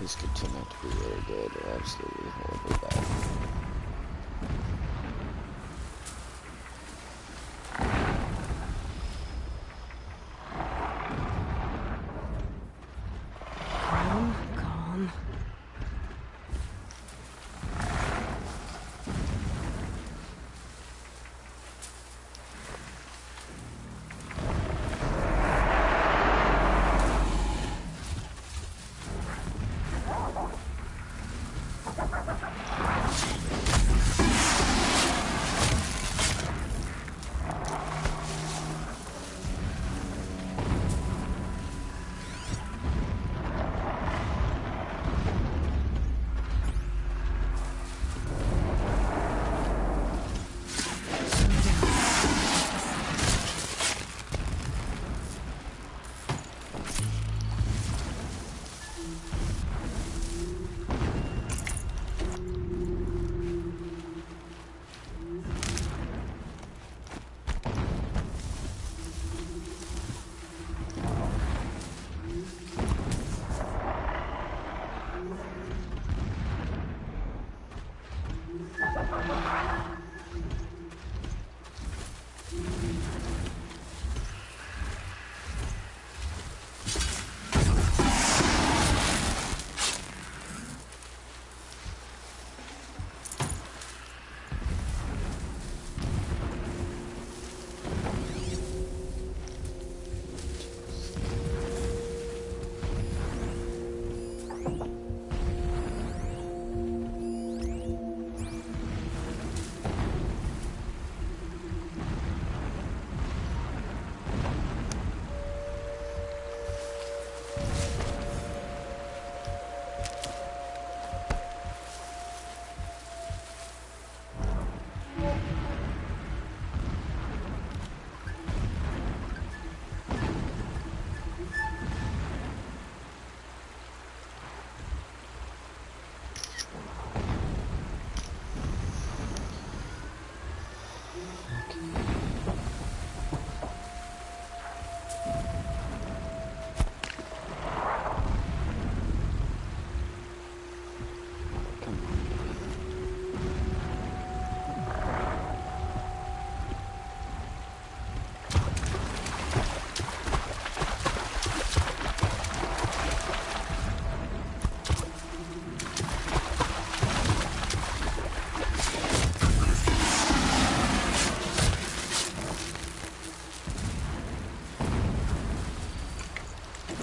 This could turn out to be really good or absolutely horribly bad. Calm.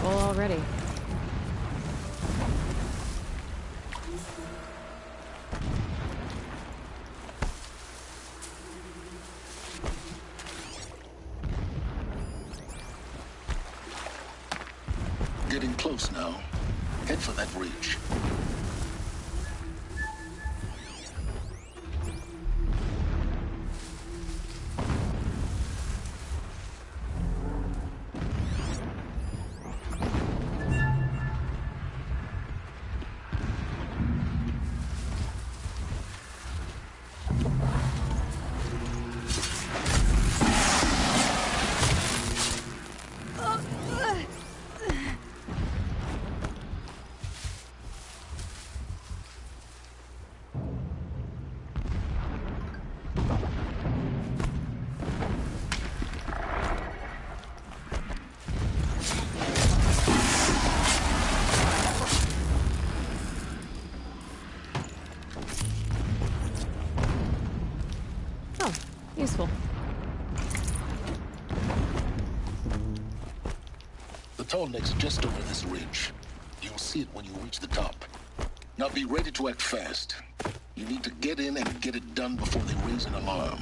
Already. Getting close now. Head for that ridge. Useful. The tall neck's just over this ridge. You'll see it when you reach the top. Now be ready to act fast. You need to get in and get it done before they raise an alarm.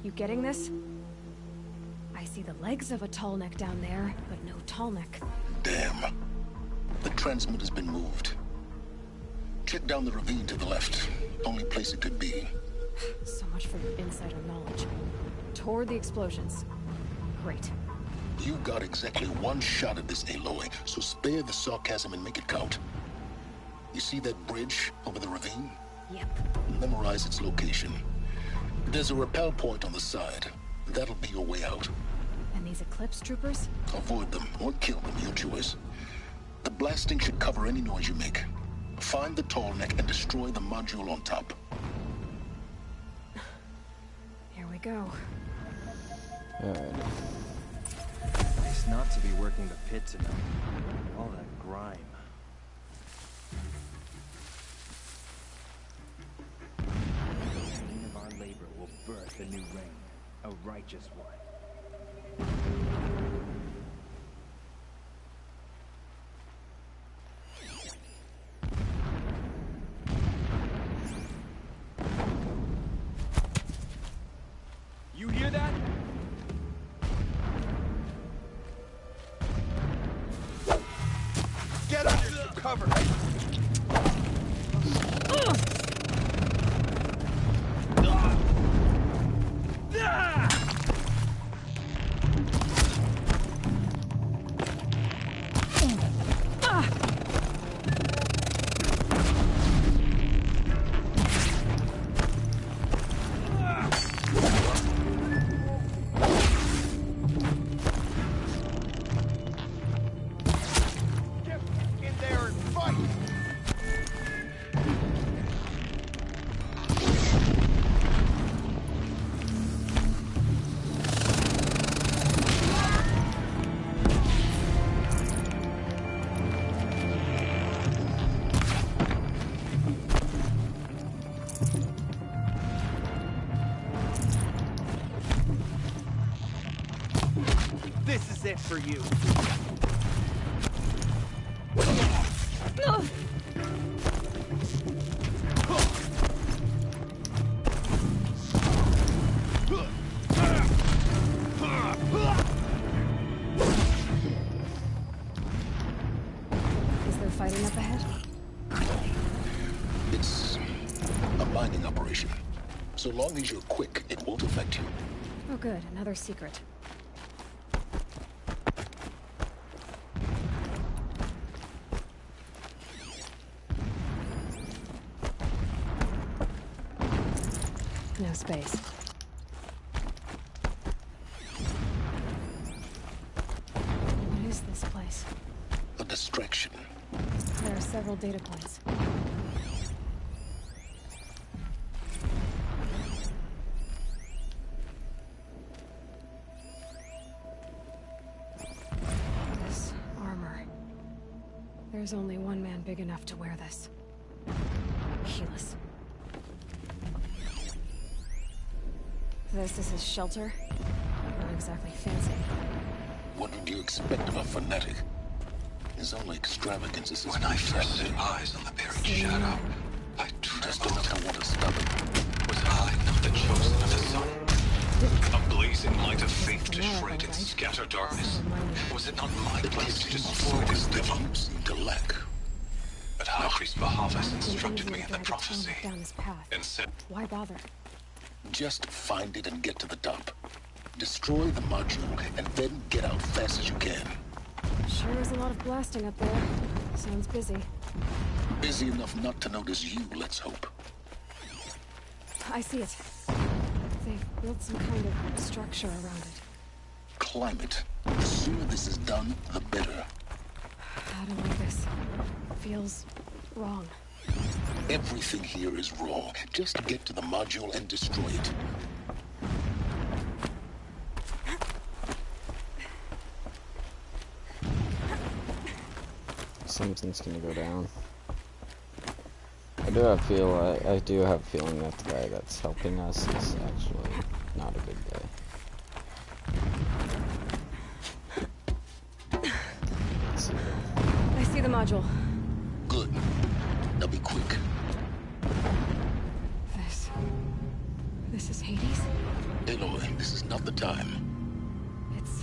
You getting this? I see the legs of a tall neck down there, but no tall neck. Damn. The transmitter's been moved. Check down the ravine to the left. Only place it could be. So much for your insider knowledge. Toward the explosions. Great. You got exactly one shot at this, Aloy, so spare the sarcasm and make it count. You see that bridge over the ravine? Yep. Memorize its location. There's a rappel point on the side. That'll be your way out. And these Eclipse troopers? Avoid them or kill them, your choice. The blasting should cover any noise you make. Find the tall neck and destroy the module on top. Here we go. Alright. Nice not to be working the pit tonight. All that grime. The pain of our labor will birth a new reign, a righteous one. You hear that? Get under cover! This is it for you. Is there fighting up ahead? It's a mining operation. So long as you're quick, it won't affect you. Oh good, another secret. No space. What is this place? A distraction. There are several data points. This armor. There's only one man big enough to wear this. Helis. This is his shelter? Not exactly fancy. What would you expect of a fanatic? His only extravagance is his When I first set eyes on the buried shadow, I just trembled. don't know what to stop it. Was I not the chosen of the sun? A blazing light of faith to shred and scatter darkness? Was it not my place to destroy this devil? You seem to lack. But High Priest Bahavas instructed Easier me to in the drag a prophecy, train down this path. and said, Why bother? Just find it and get to the top. Destroy the module and then get out fast as you can. Sure is a lot of blasting up there. Sounds busy. Busy enough not to notice you, let's hope. I see it. They've built some kind of structure around it. Climb it. The sooner this is done, the better. I don't like this. Feels wrong. Everything here is wrong. Just get to the module and destroy it. Something's gonna go down. I do have a feeling that the guy that's helping us is actually not a good guy. I see the module. Good. Now be quick. This is Hades? Aloy, this is not the time. It's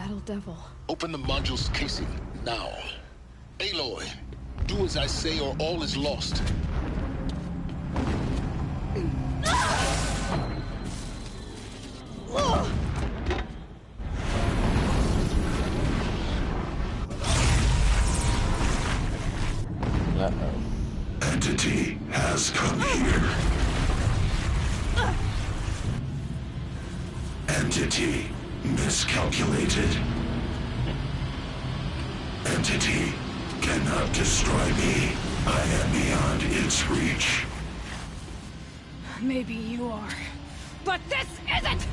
Battle Devil. Open the module's casing, now. Aloy, do as I say or all is lost. Uh-oh. Entity has come here. Entity miscalculated. Entity cannot destroy me. I am beyond its reach. Maybe you are. But this isn't!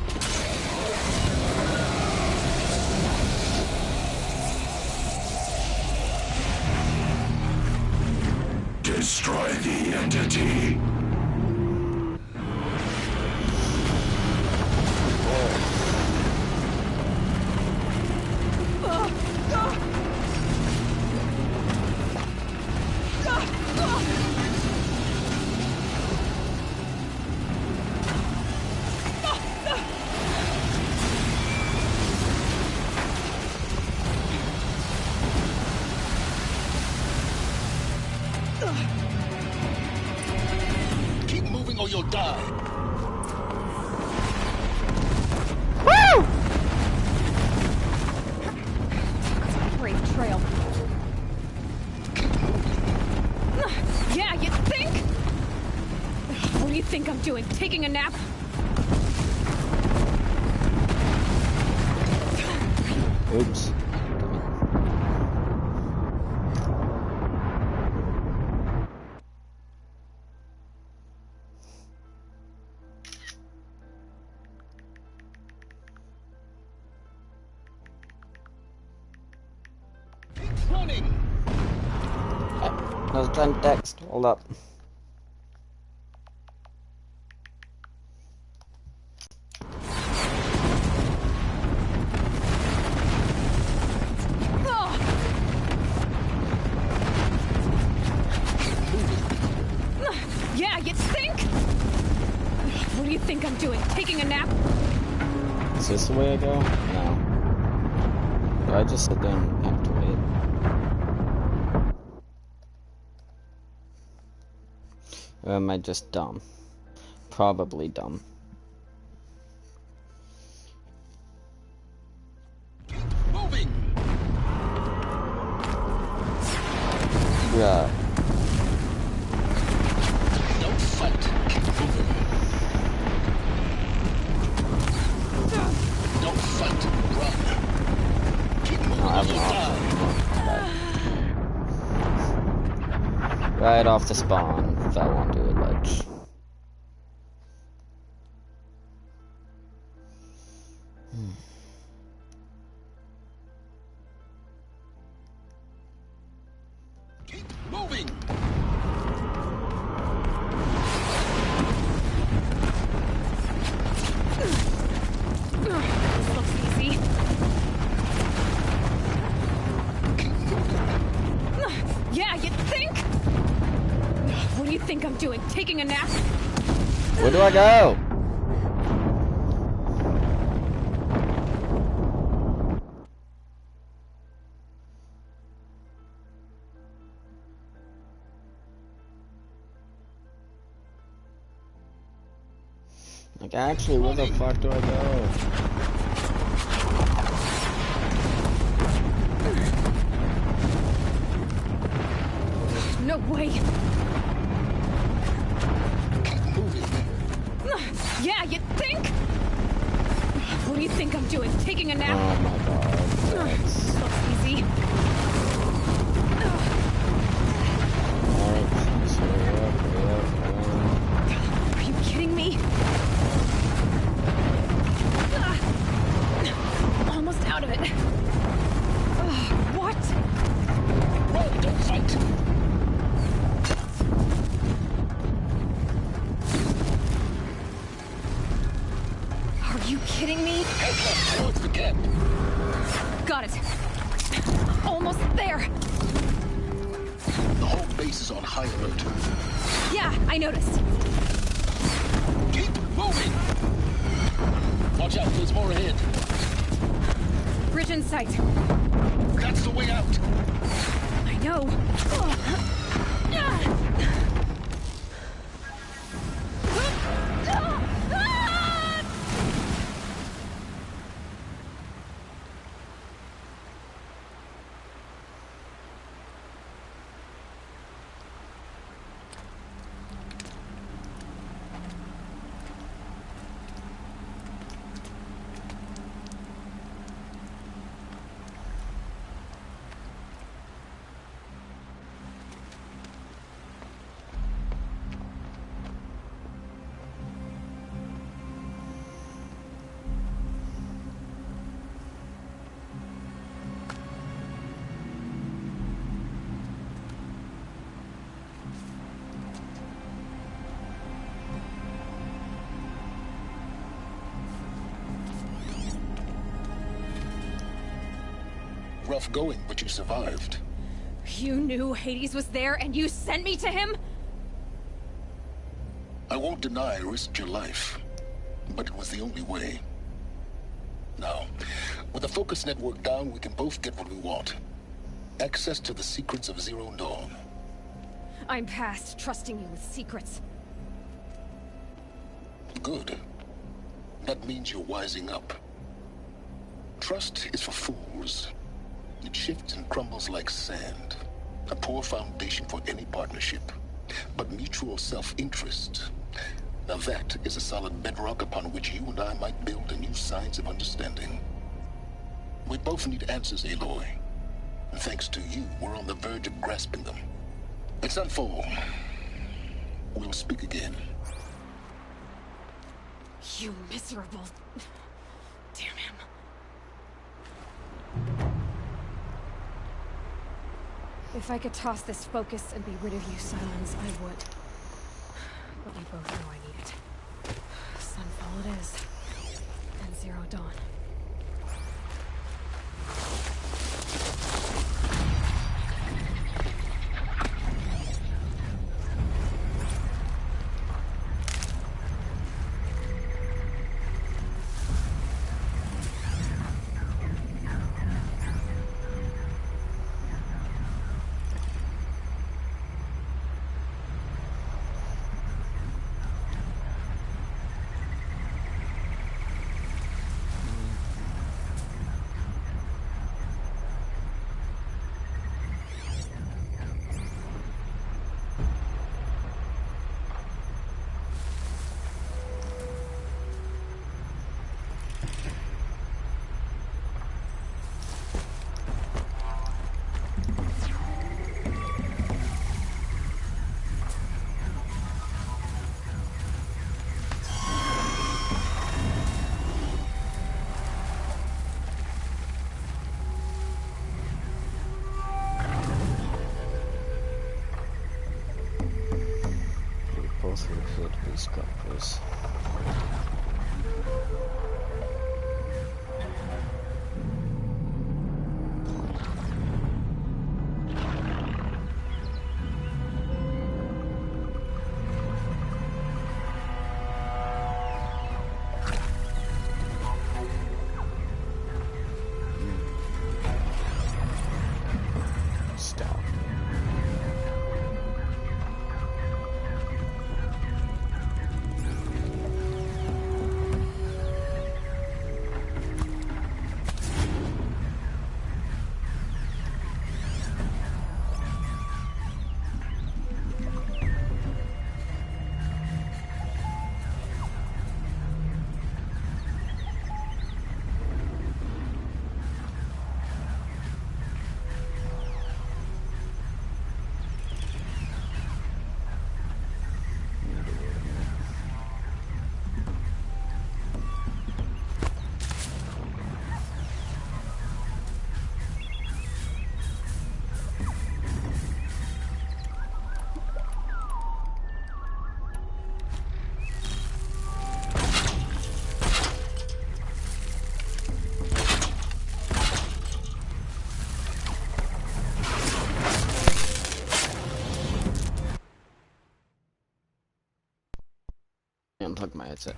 Destroy the entity. Keep moving or you'll die. Brave trail. Yeah, you think? What do you think I'm doing? Taking a nap? Oops. Running! I was trying to text. Hold up. Yeah, you think? What do you think I'm doing? Taking a nap? Is this the way I go? No. Do I just sit down and have to wait? Or am I just dumb? Probably dumb. Moving! Yeah. Don't fight. Keep moving. Don't fight. Run. Keep moving I or have an you'll option. Right off the spawn, fell onto a ledge. Keep moving! This looks easy. Keep moving. Yeah, you think? What do you think I'm doing? Taking a nap? Where do I go? Like, actually, where the fuck do I go? No way. Keep moving. Yeah, you think? What do you think I'm doing? Taking a nap? Oh my god. This looks easy. Alright, just hurry up. Are you kidding me? Almost out of it. What? Run, don't fight. Are you kidding me? Head left towards the camp. Got it. Almost there. The whole base is on high alert. Yeah, I noticed. Keep moving! Watch out, there's more ahead. collision site. That's the way out. I know. Rough going, but you survived. You knew Hades was there and you sent me to him? I won't deny I risked your life, but it was the only way. Now, with the focus network down, we can both get what we want. Access to the secrets of Zero Dawn. I'm past trusting you with secrets. Good. That means you're wising up. Trust is for fools. It shifts and crumbles like sand. A poor foundation for any partnership. But mutual self-interest, now that is a solid bedrock upon which you and I might build a new science of understanding. We both need answers, Aloy. And thanks to you, we're on the verge of grasping them. It's Sunfall. We'll speak again. You miserable... Damn him. If I could toss this focus and be rid of you, Silence, I would. But we both know I need it. Sunfall it is. And Zero Dawn. Hit these couples. Stop. Unplug my headset.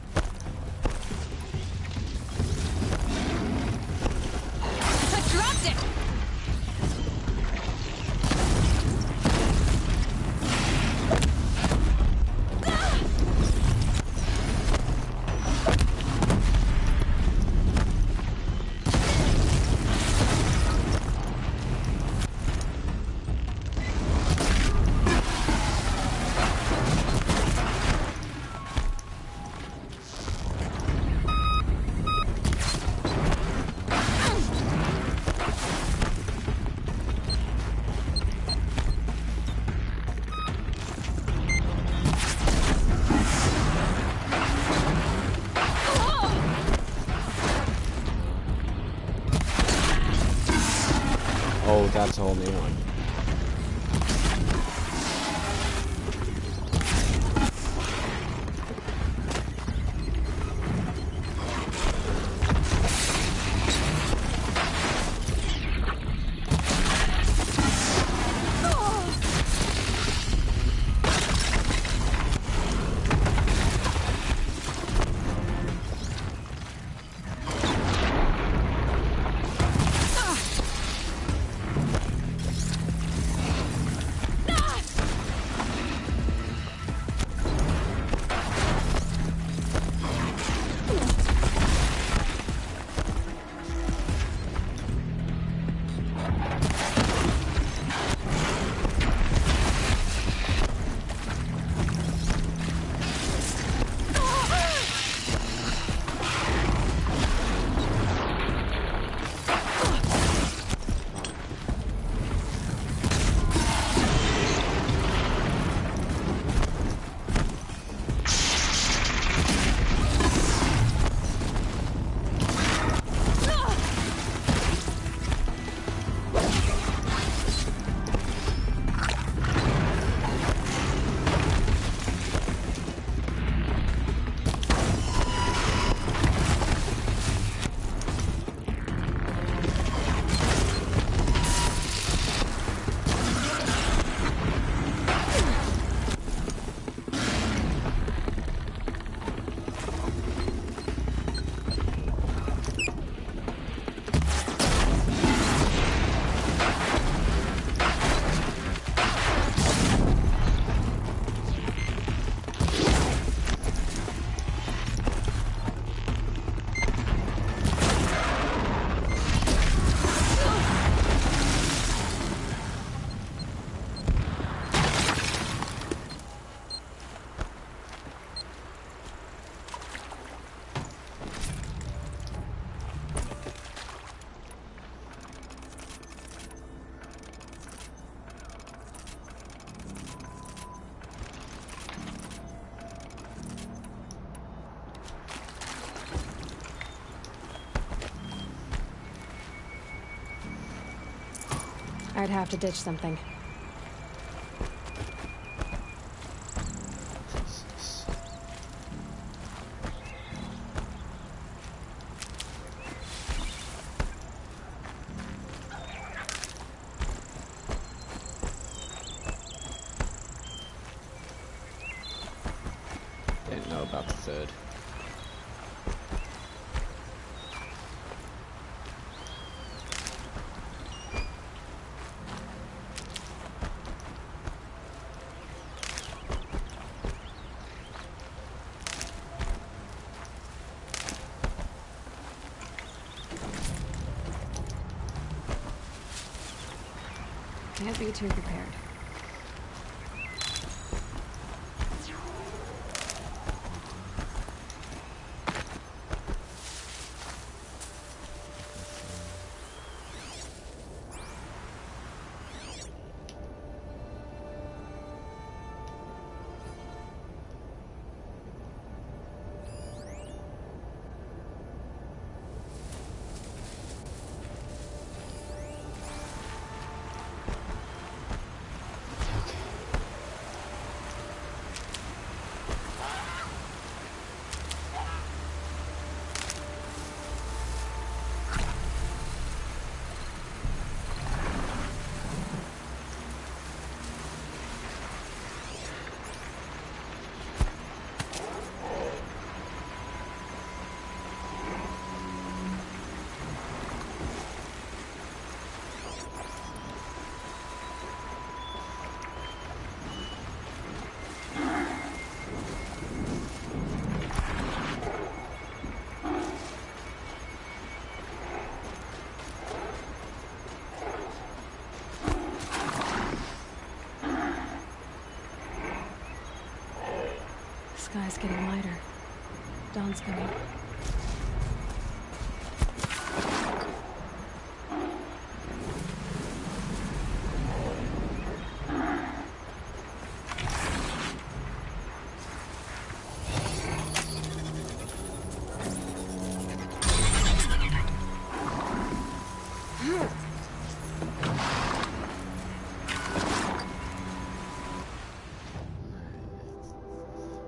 Oh, that's a whole new one. I'd have to ditch something. Didn't know about the third. Can't be too prepared. Sky's getting lighter. Dawn's coming.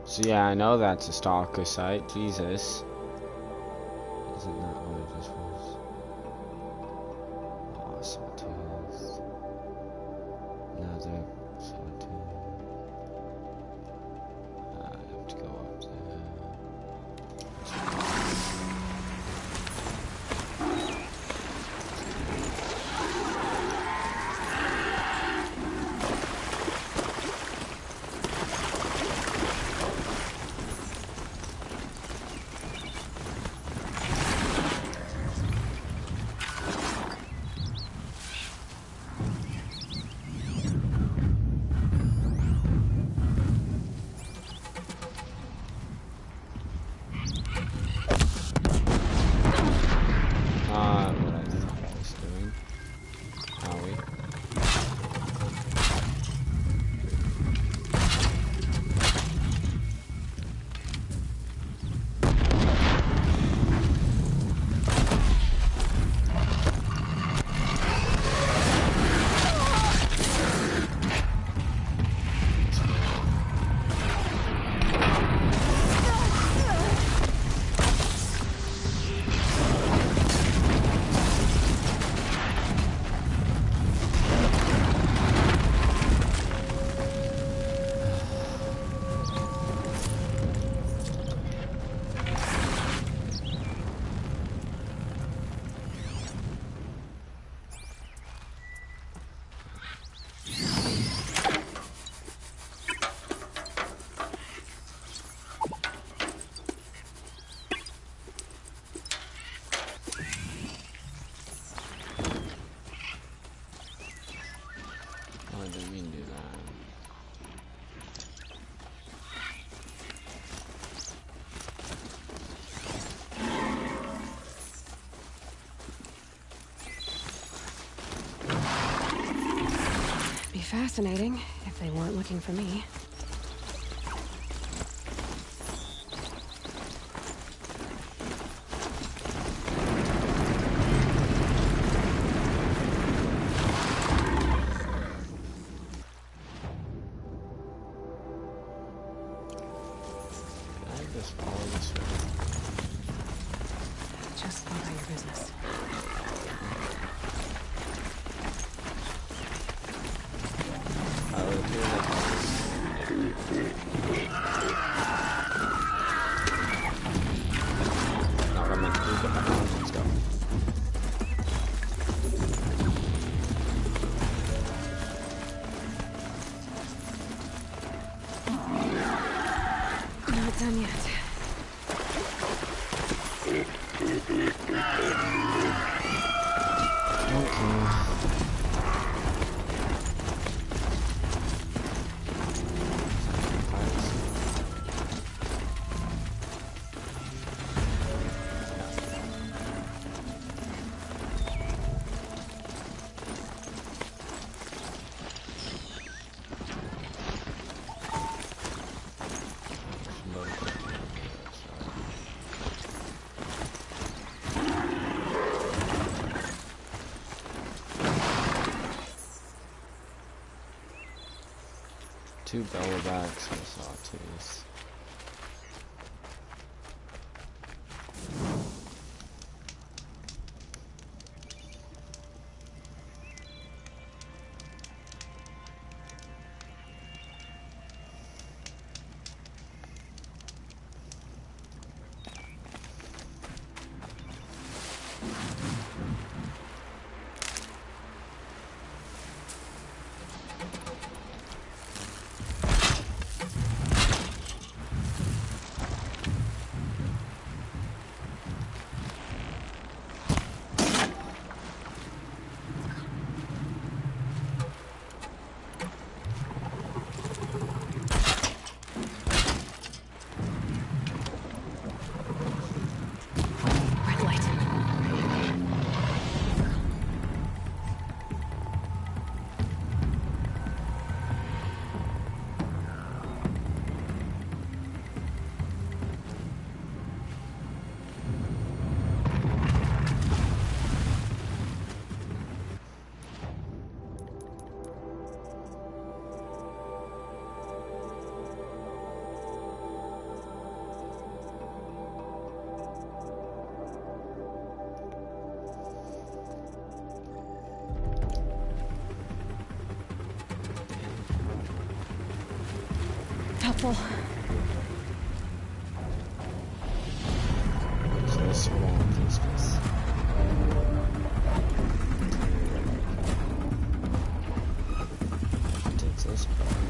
So yeah, I know that's a stalker site. Jesus. Is it not what it just was? Oh, sawtooth. Another sawtooth. I have to go up there. What I thought I was doing. Are we? Why do we do that? Be fascinating if they weren't looking for me. I just follow this way. Just go about your business. I would feel like not what I meant to do, but let's go. Not done yet. Two bellowbacks and a sawtooth. helpful. So this swamp is just... Takes this part.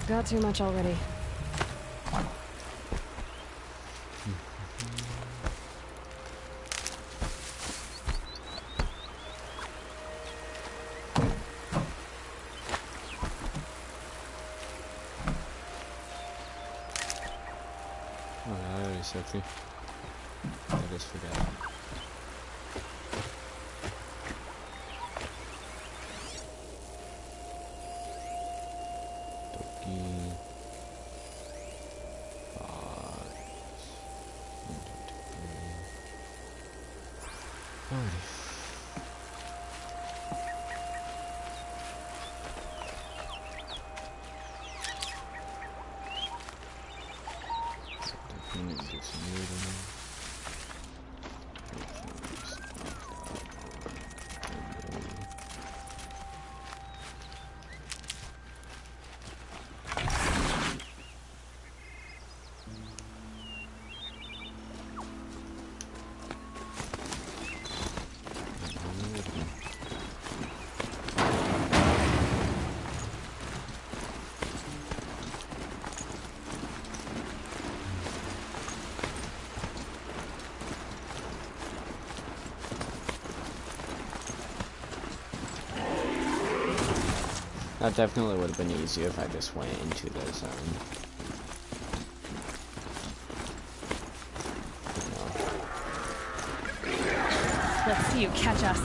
got too much already. Oh, I already said 3. I just forgot. Doki. Alrighty. Get some wood in there. That definitely would have been easier if I just went into the zone. No. Let's see you catch us.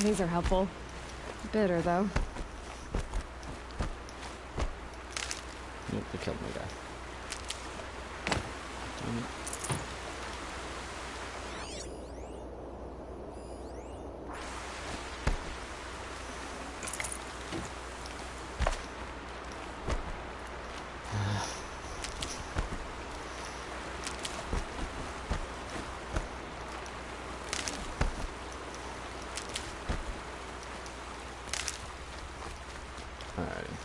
These are helpful. Bitter, though. Nope, they killed my guy. Damn it. Alrighty.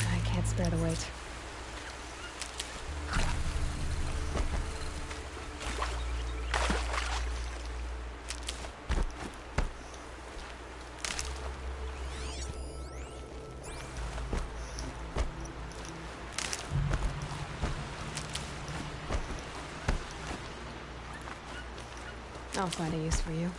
I can't spare the weight. I'll find a use for you.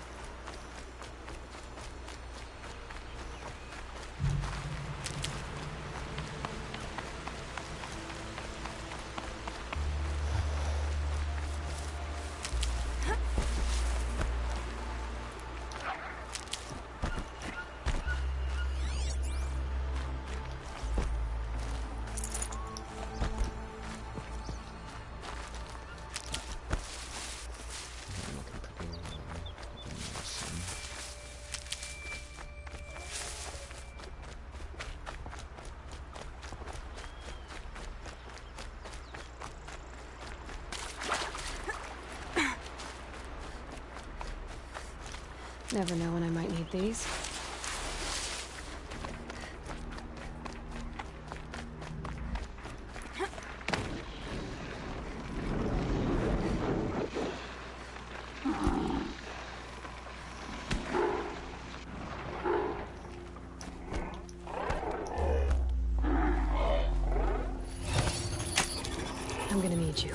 Never know when I might need these. I'm gonna need you.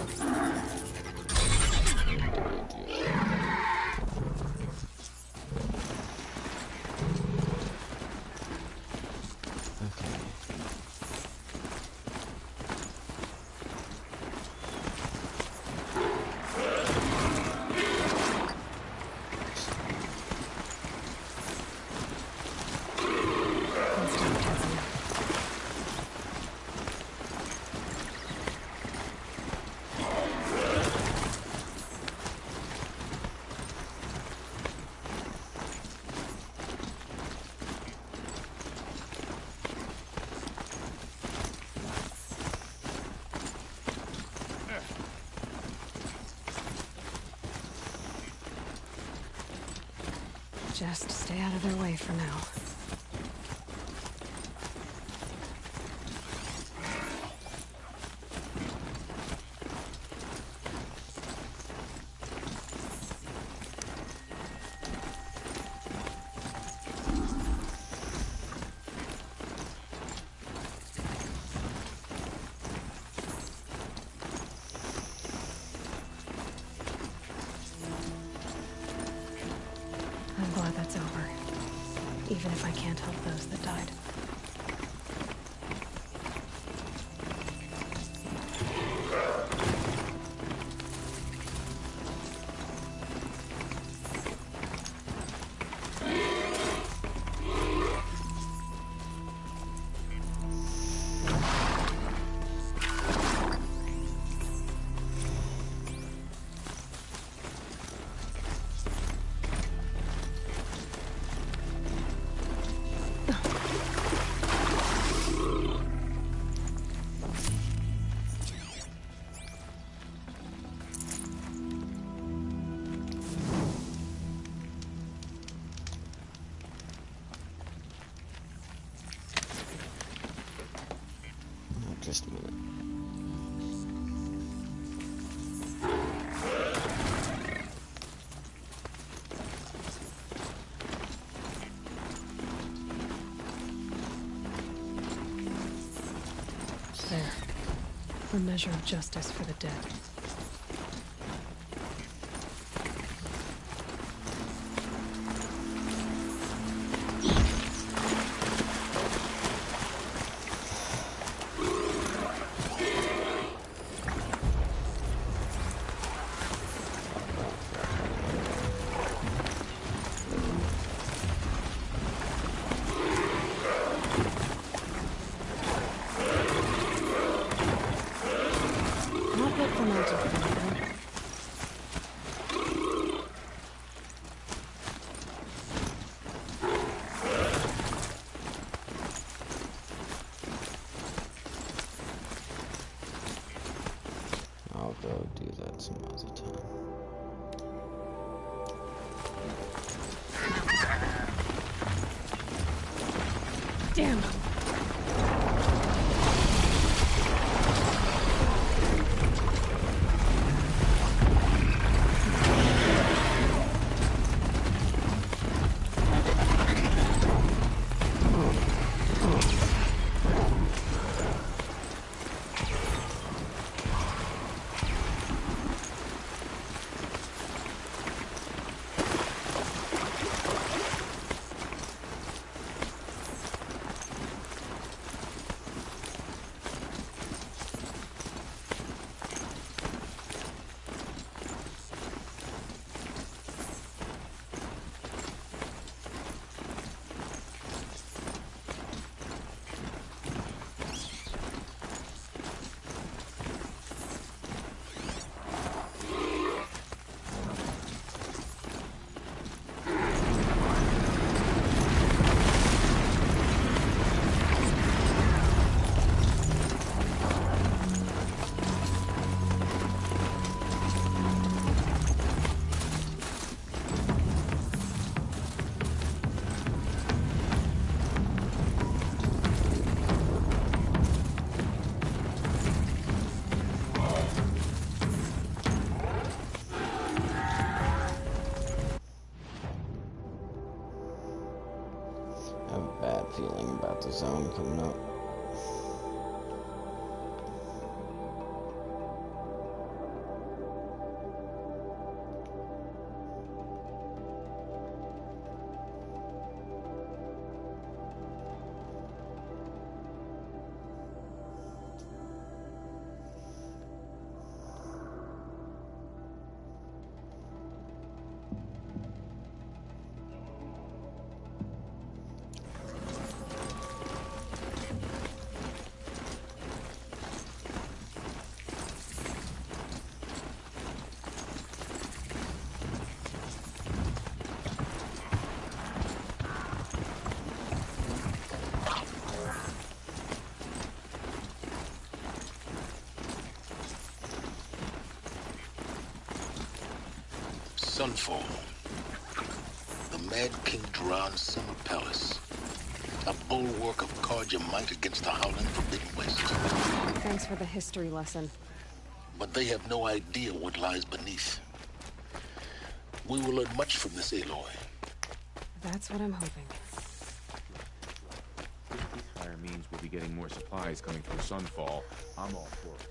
Just stay out of their way for now. I'm glad that's over. Even if I can't help those that died. Just a minute. There. A measure of justice for the dead. I'll go do that some other time. Damn! coming up. Sunfall. The Mad King Duran's summer palace. A bulwark of Carja might against the howling Forbidden West. Thanks for the history lesson. But they have no idea what lies beneath. We will learn much from this Aloy. That's what I'm hoping. This fire means we'll be getting more supplies coming through Sunfall. I'm all for it.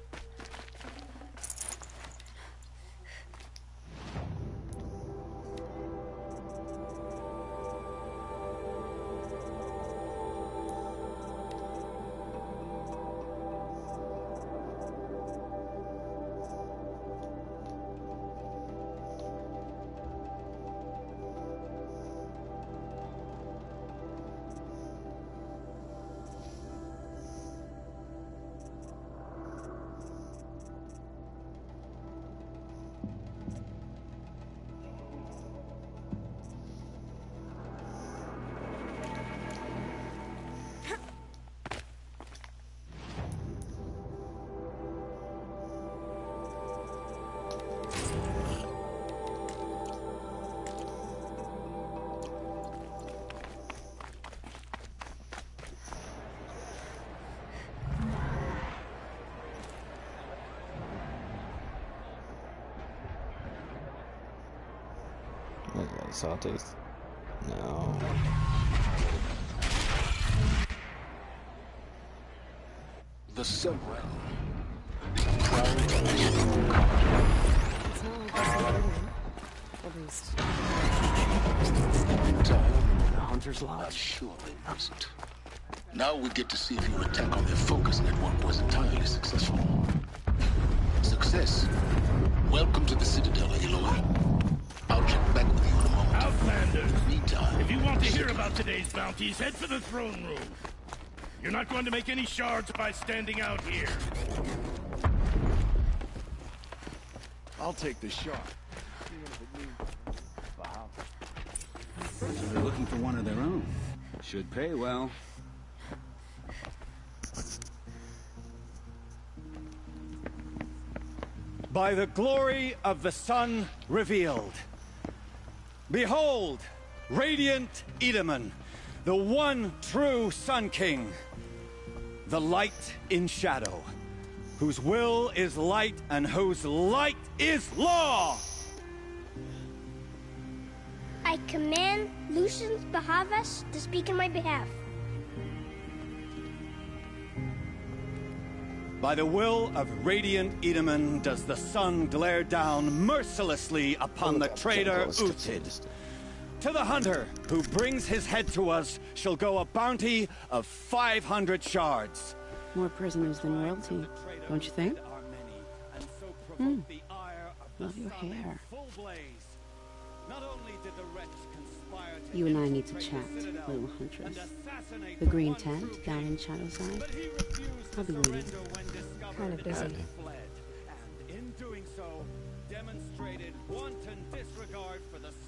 Sawtooth? No. The Sunrealm. It's not like this at least. The Hunter's Lodge? Not sure they wasn't. Now we get to see if your attack on their focus network was entirely successful. Success. Welcome to the Citadel, Aloy. I'll check back with you in a moment. Outlanders! Meantime, if you want to hear about today's bounties, head for the throne room. You're not going to make any shards by standing out here. I'll take the shot. So they're looking for one of their own. Should pay well. By the glory of the sun revealed. Behold, radiant Edaman, the one true Sun King. The light in shadow, whose will is light and whose light is law! I command Lucius Bahavas to speak in my behalf. By the will of radiant Edaman does the sun glare down mercilessly upon the traitor Uthid. To the hunter who brings his head to us shall go a bounty of 500 shards. More prisoners than royalty, don't you think? Love your hair. You and I need to chat, little huntress. The green tent down in Shadowside. I'll be waiting. Kind of busy.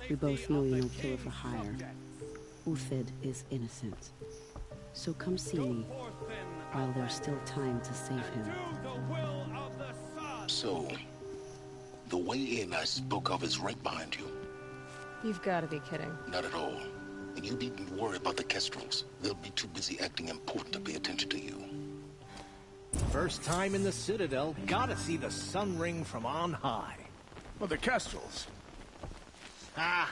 We both know you're no killer for hire. Uthid is innocent. So come see me while there's still time to save him. So, the way in I spoke of is right behind you. You've got to be kidding. Not at all. And you needn't worry about the Kestrels. They'll be too busy acting important to pay attention to you. First time in the Citadel, gotta see the Sun Ring from on high. Well, the Kestrels. Ah,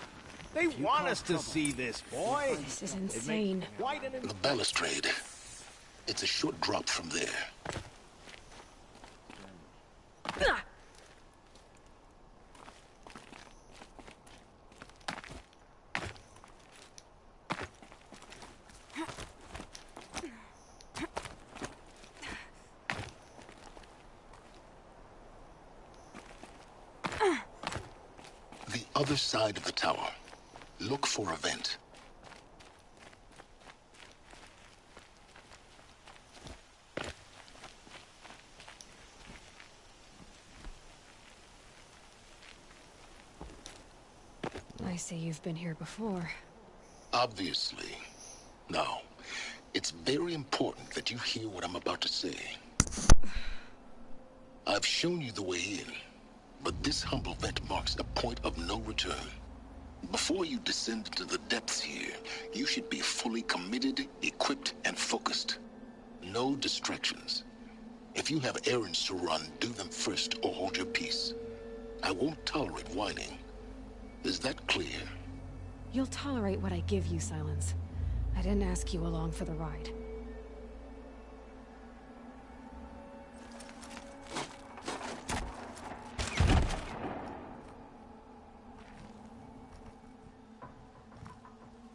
they want us to see this, boy. This is insane. The balustrade. It's a short drop from there. The other side of the tower. Look for a vent. I see you've been here before. Obviously. Now, it's very important that you hear what I'm about to say. I've shown you the way in, but this humble vent marks a point of no return. Before you descend into the depths here, you should be fully committed, equipped, and focused. No distractions. If you have errands to run, do them first or hold your peace. I won't tolerate whining. Is that clear? You'll tolerate what I give you, Silence. I didn't ask you along for the ride.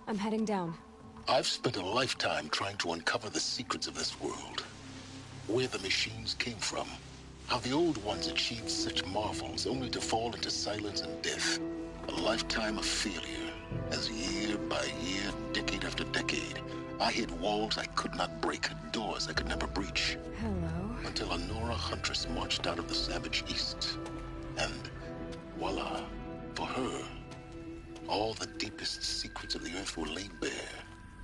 I'm heading down. I've spent a lifetime trying to uncover the secrets of this world. Where the machines came from. How the old ones achieved such marvels only to fall into silence and death. A lifetime of failure, as year by year, decade after decade, I hit walls I could not break, doors I could never breach. Hello. Until a Nora huntress marched out of the savage east. And voila, for her, all the deepest secrets of the earth were laid bare.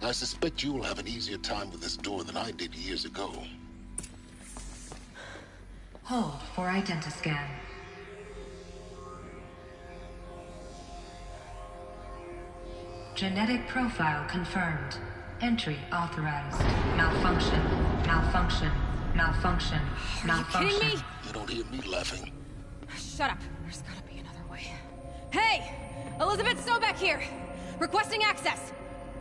I suspect you will have an easier time with this door than I did years ago. Hold for identiscan. Genetic profile confirmed. Entry authorized. Malfunction. Malfunction. Malfunction. Malfunction. Are you kidding me? You don't hear me laughing. Shut up. There's gotta be another way. Hey! Elizabeth Sobeck here! Requesting access!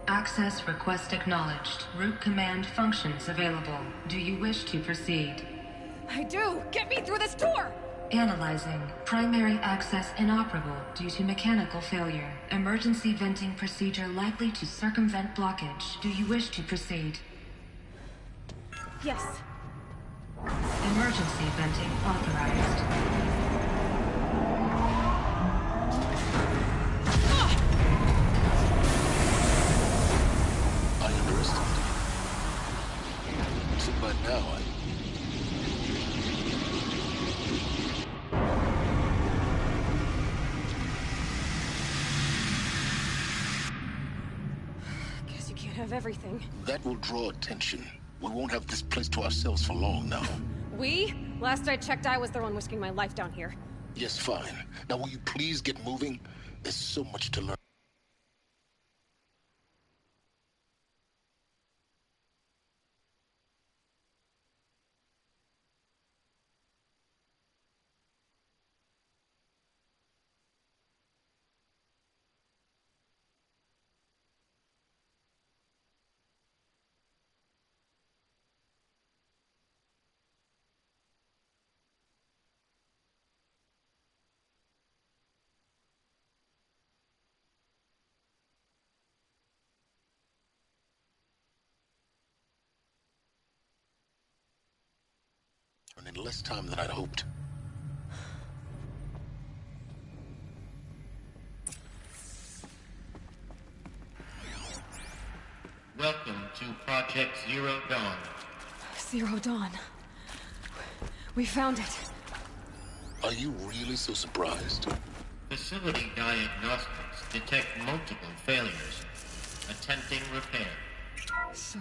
Access request acknowledged. Root command functions available. Do you wish to proceed? I do! Get me through this door! Analyzing. Primary access inoperable due to mechanical failure. Emergency venting procedure likely to circumvent blockage. Do you wish to proceed? Yes. Emergency venting authorized. I underestimated. So by now, Guess you can't have everything. that will draw attention. We won't have this place to ourselves for long now. We? Last I checked, I was the one risking my life down here. Yes, fine. Now will you please get moving? There's so much to learn. And in less time than I'd hoped. Welcome to Project Zero Dawn. Zero Dawn. We found it. Are you really so surprised? Facility diagnostics detect multiple failures. Attempting repair. So,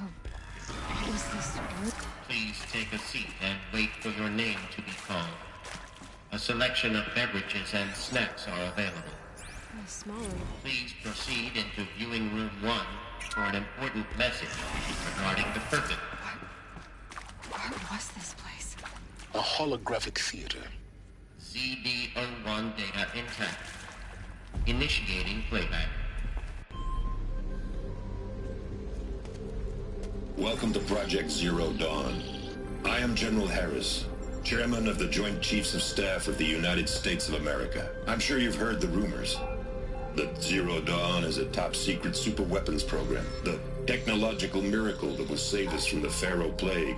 is this work? Please take a seat and wait for your name to be called. A selection of beverages and snacks are available. Smaller. Please proceed into viewing room 1 for an important message regarding the purpose. What was this place? A holographic theater. CB01 data intact. Initiating playback. Welcome to Project Zero Dawn. I am General Harris, Chairman of the Joint Chiefs of Staff of the United States of America. I'm sure you've heard the rumors that Zero Dawn is a top-secret superweapons program, the technological miracle that will save us from the Pharaoh Plague,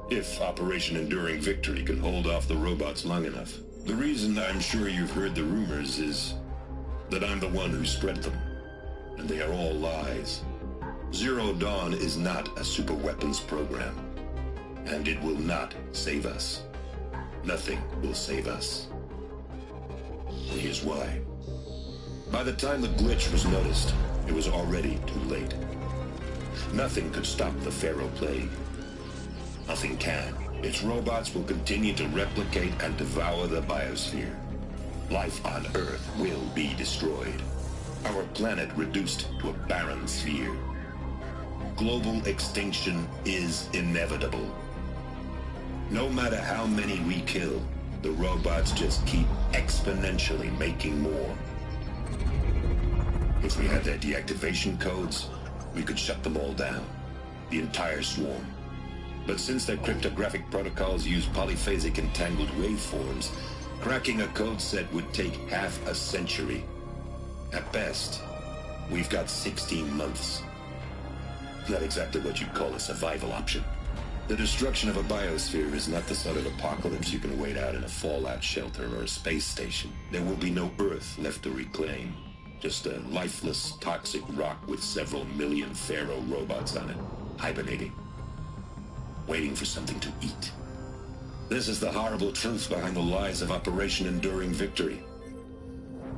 if Operation Enduring Victory can hold off the robots long enough. The reason I'm sure you've heard the rumors is that I'm the one who spread them, and they are all lies. Zero Dawn is not a superweapons program, and it will not save us. Nothing will save us. And here's why. By the time the glitch was noticed, it was already too late. Nothing could stop the Pharaoh Plague. Nothing can. Its robots will continue to replicate and devour the biosphere. Life on Earth will be destroyed. Our planet reduced to a barren sphere. Global extinction is inevitable. No matter how many we kill, the robots just keep exponentially making more. If we had their deactivation codes, we could shut them all down. The entire swarm. But since their cryptographic protocols use polyphasic entangled waveforms, cracking a code set would take half a century. At best, we've got 16 months. Not exactly what you'd call a survival option. The destruction of a biosphere is not the sort of apocalypse you can wait out in a fallout shelter or a space station. There will be no Earth left to reclaim. Just a lifeless, toxic rock with several million Pharaoh robots on it, hibernating, waiting for something to eat. This is the horrible truth behind the lies of Operation Enduring Victory.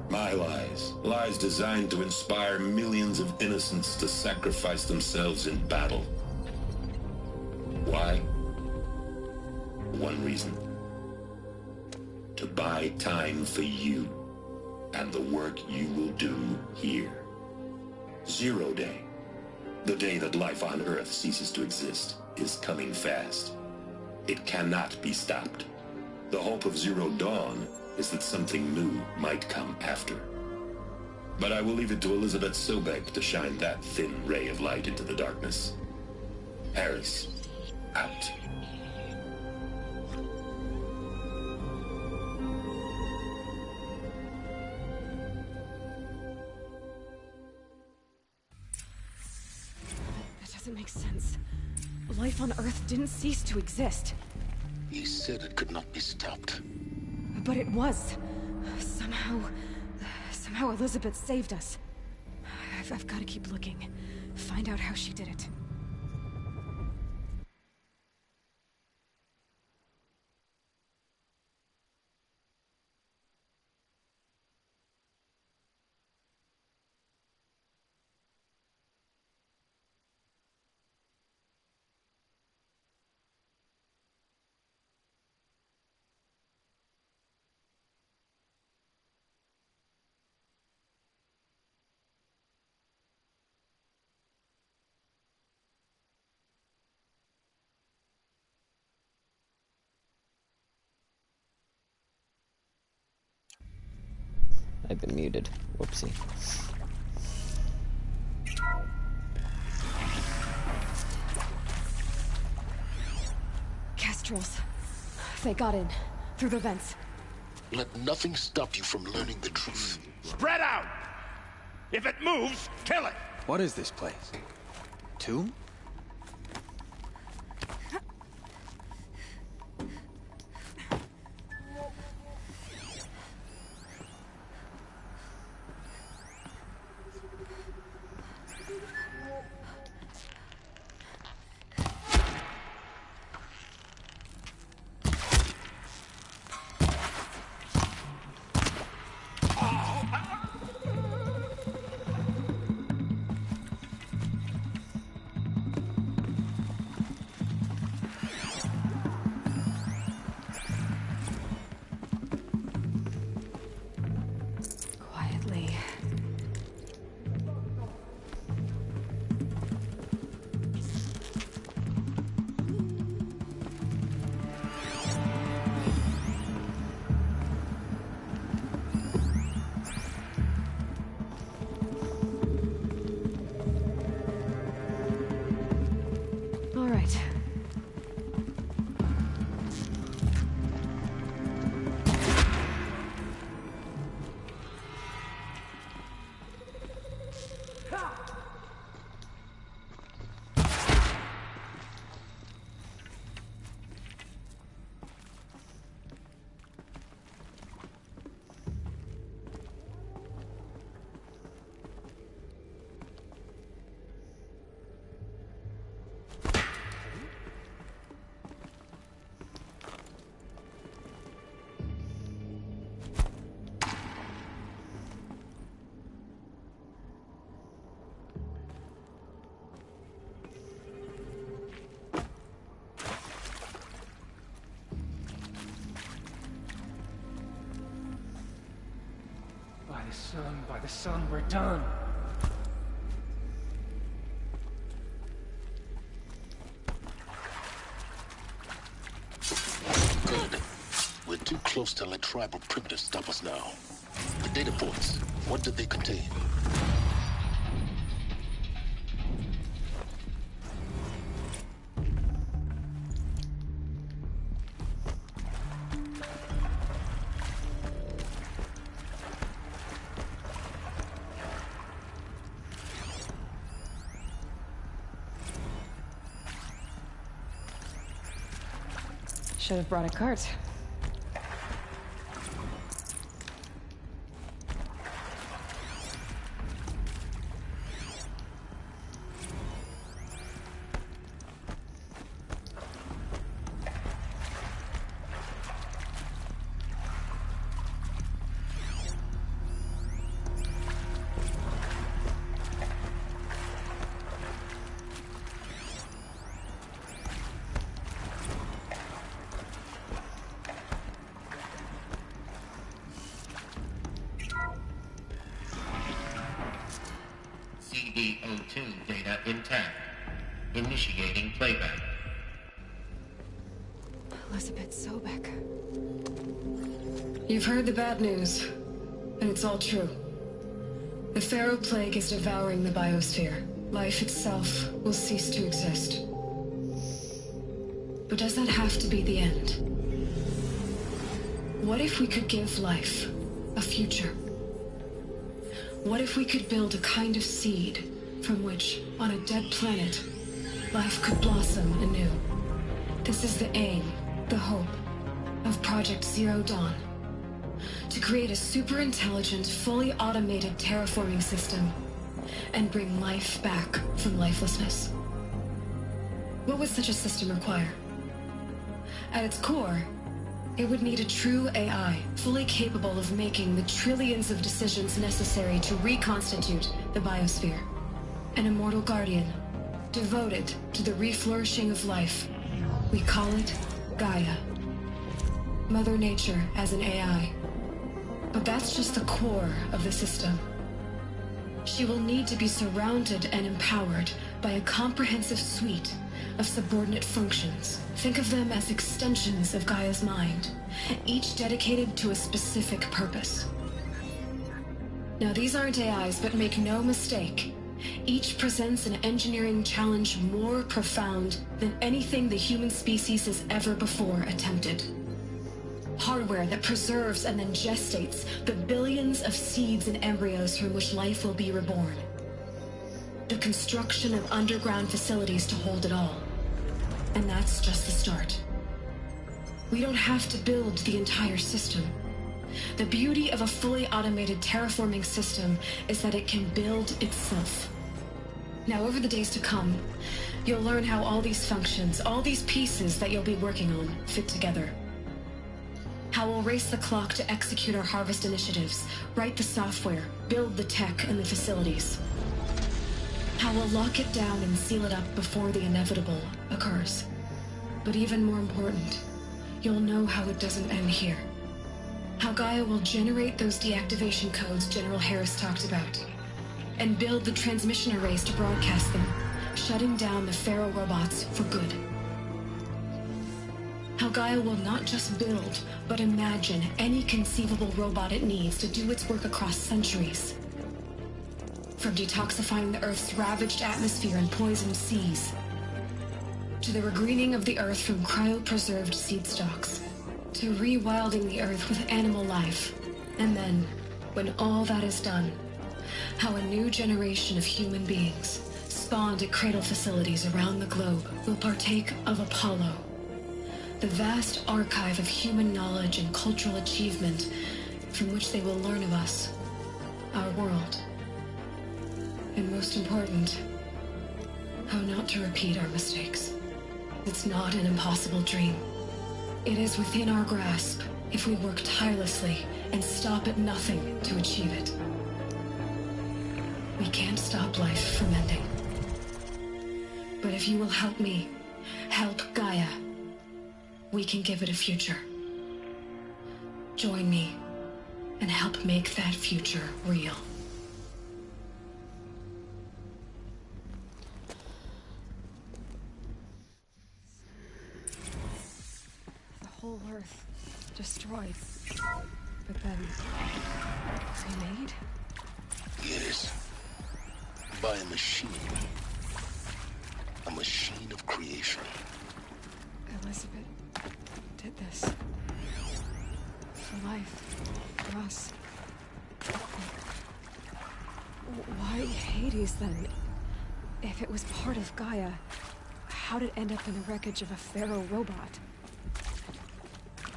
My lies. Lies designed to inspire millions of innocents to sacrifice themselves in battle. Why? One reason. To buy time for you and the work you will do here. Zero Day, the day that life on Earth ceases to exist, is coming fast. It cannot be stopped. The hope of Zero Dawn is that something new might come after. But I will leave it to Elizabeth Sobek to shine that thin ray of light into the darkness. Harris, out. That doesn't make sense. Life on Earth didn't cease to exist. He said it could not be stopped. But it was. Somehow Elizabeth saved us. I've got to keep looking. Find out how she did it. I've been muted. Whoopsie. Kestrels. They got in. Through the vents. Let nothing stop you from learning the truth. Spread out! If it moves, kill it! What is this place? Tomb? By the sun, we're done. Good. We're too close to let tribal primitives stop us now. The data points, what did they contain? Should have brought a cart. CD02 data intact. Initiating playback. Elizabeth Sobek. You've heard the bad news, and it's all true. The Pharaoh Plague is devouring the biosphere. Life itself will cease to exist. But does that have to be the end? What if we could give life a future? What if we could build a kind of seed from which, on a dead planet, life could blossom anew? This is the aim, the hope, of Project Zero Dawn. To create a super-intelligent, fully automated terraforming system and bring life back from lifelessness. What would such a system require? At its core, it would need a true AI, fully capable of making the trillions of decisions necessary to reconstitute the biosphere. An immortal guardian, devoted to the reflourishing of life. We call it Gaia. Mother Nature as an AI. But that's just the core of the system. She will need to be surrounded and empowered by a comprehensive suite of subordinate functions. Think of them as extensions of Gaia's mind, each dedicated to a specific purpose. Now, these aren't AIs, but make no mistake, each presents an engineering challenge more profound than anything the human species has ever before attempted. Hardware that preserves and then gestates the billions of seeds and embryos from which life will be reborn. The construction of underground facilities to hold it all. And that's just the start. We don't have to build the entire system. The beauty of a fully automated terraforming system is that it can build itself. Now, over the days to come, you'll learn how all these functions, all these pieces that you'll be working on, fit together. How we'll race the clock to execute our harvest initiatives, write the software, build the tech and the facilities. How we'll lock it down and seal it up before the inevitable occurs. But even more important, you'll know how it doesn't end here. How Gaia will generate those deactivation codes General Harris talked about, and build the transmission arrays to broadcast them, shutting down the Pharaoh robots for good. How Gaia will not just build, but imagine any conceivable robot it needs to do its work across centuries. From detoxifying the Earth's ravaged atmosphere and poisoned seas, to the regreening of the Earth from cryopreserved seed stalks, to rewilding the Earth with animal life. And then, when all that is done, how a new generation of human beings, spawned at cradle facilities around the globe, will partake of Apollo, the vast archive of human knowledge and cultural achievement from which they will learn of us, our world. And most important, how not to repeat our mistakes. It's not an impossible dream. It is within our grasp if we work tirelessly and stop at nothing to achieve it. We can't stop life from ending. But if you will help me, help Gaia, we can give it a future. Join me and help make that future real. The whole Earth destroyed, but then remade? Yes. By a machine. A machine of creation. Elizabeth did this. For life. For us. Why Hades, then? If it was part of Gaia, how'd it end up in the wreckage of a Pharaoh robot?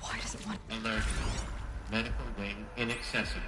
Why does it want... Alert. Medical wing inaccessible.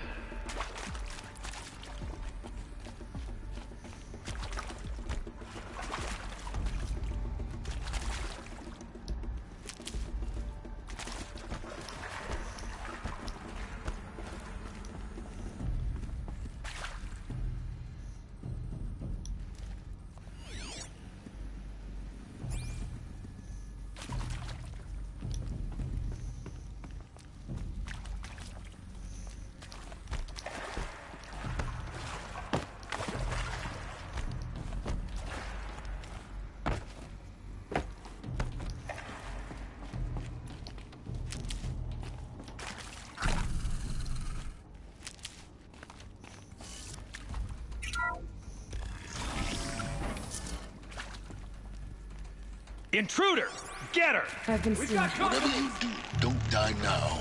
Intruder! Get her! I've been seeing... Whatever you do, don't die now.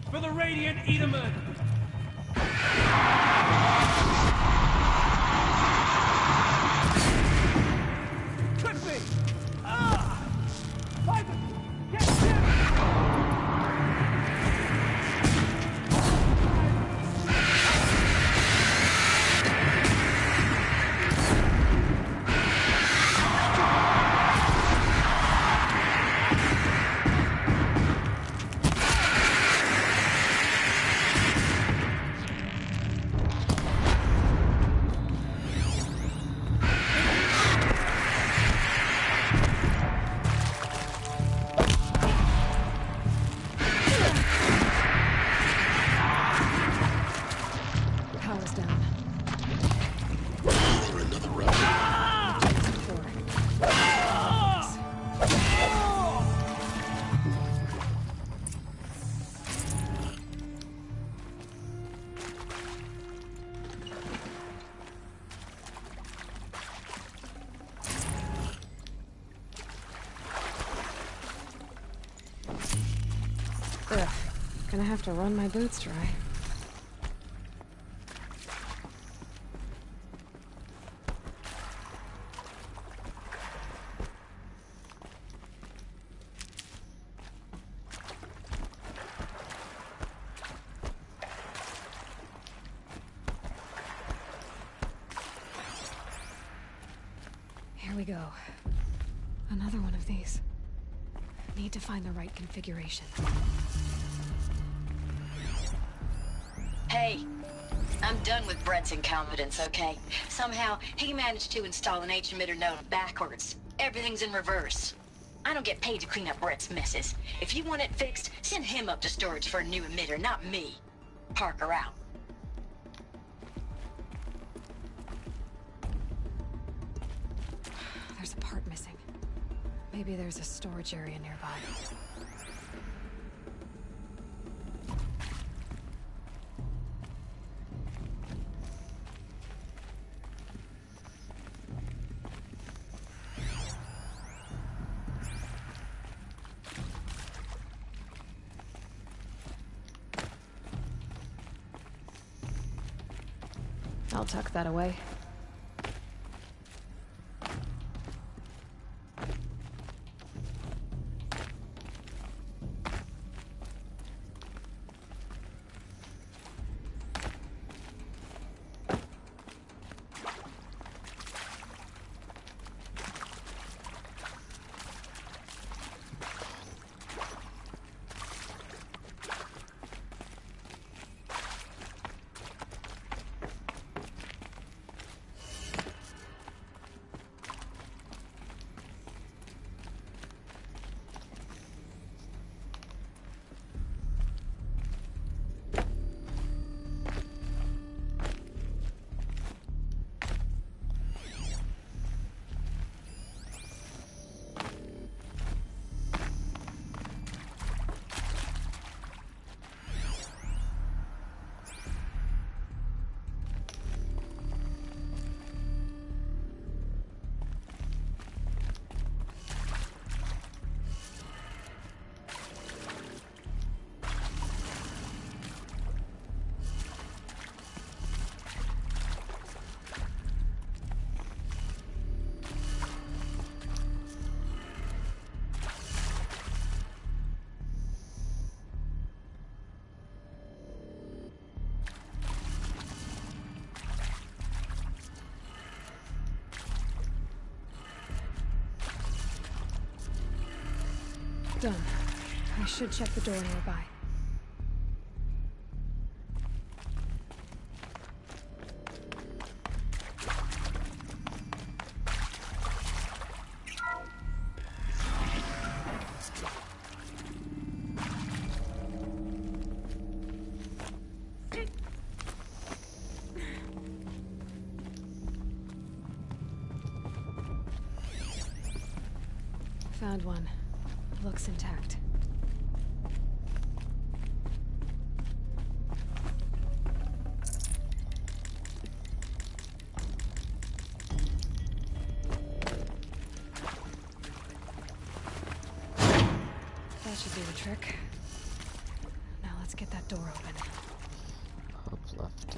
For the Radiant Edaman! Tripping! Ivan! Get him! Power's down. For another round. Ugh. Gonna have to run my boots dry. Here we go. Another one of these. Need to find the right configuration. Hey, I'm done with Brett's incompetence, okay? Somehow, he managed to install an H-emitter node backwards. Everything's in reverse. I don't get paid to clean up Brett's messes. If you want it fixed, send him up to storage for a new emitter, not me. Parker out. There's a part missing. Maybe there's a storage area nearby. I'll tuck that away. Done. I should check the door nearby. Found one. Looks intact. That should do the trick. Now let's get that door open. Up left.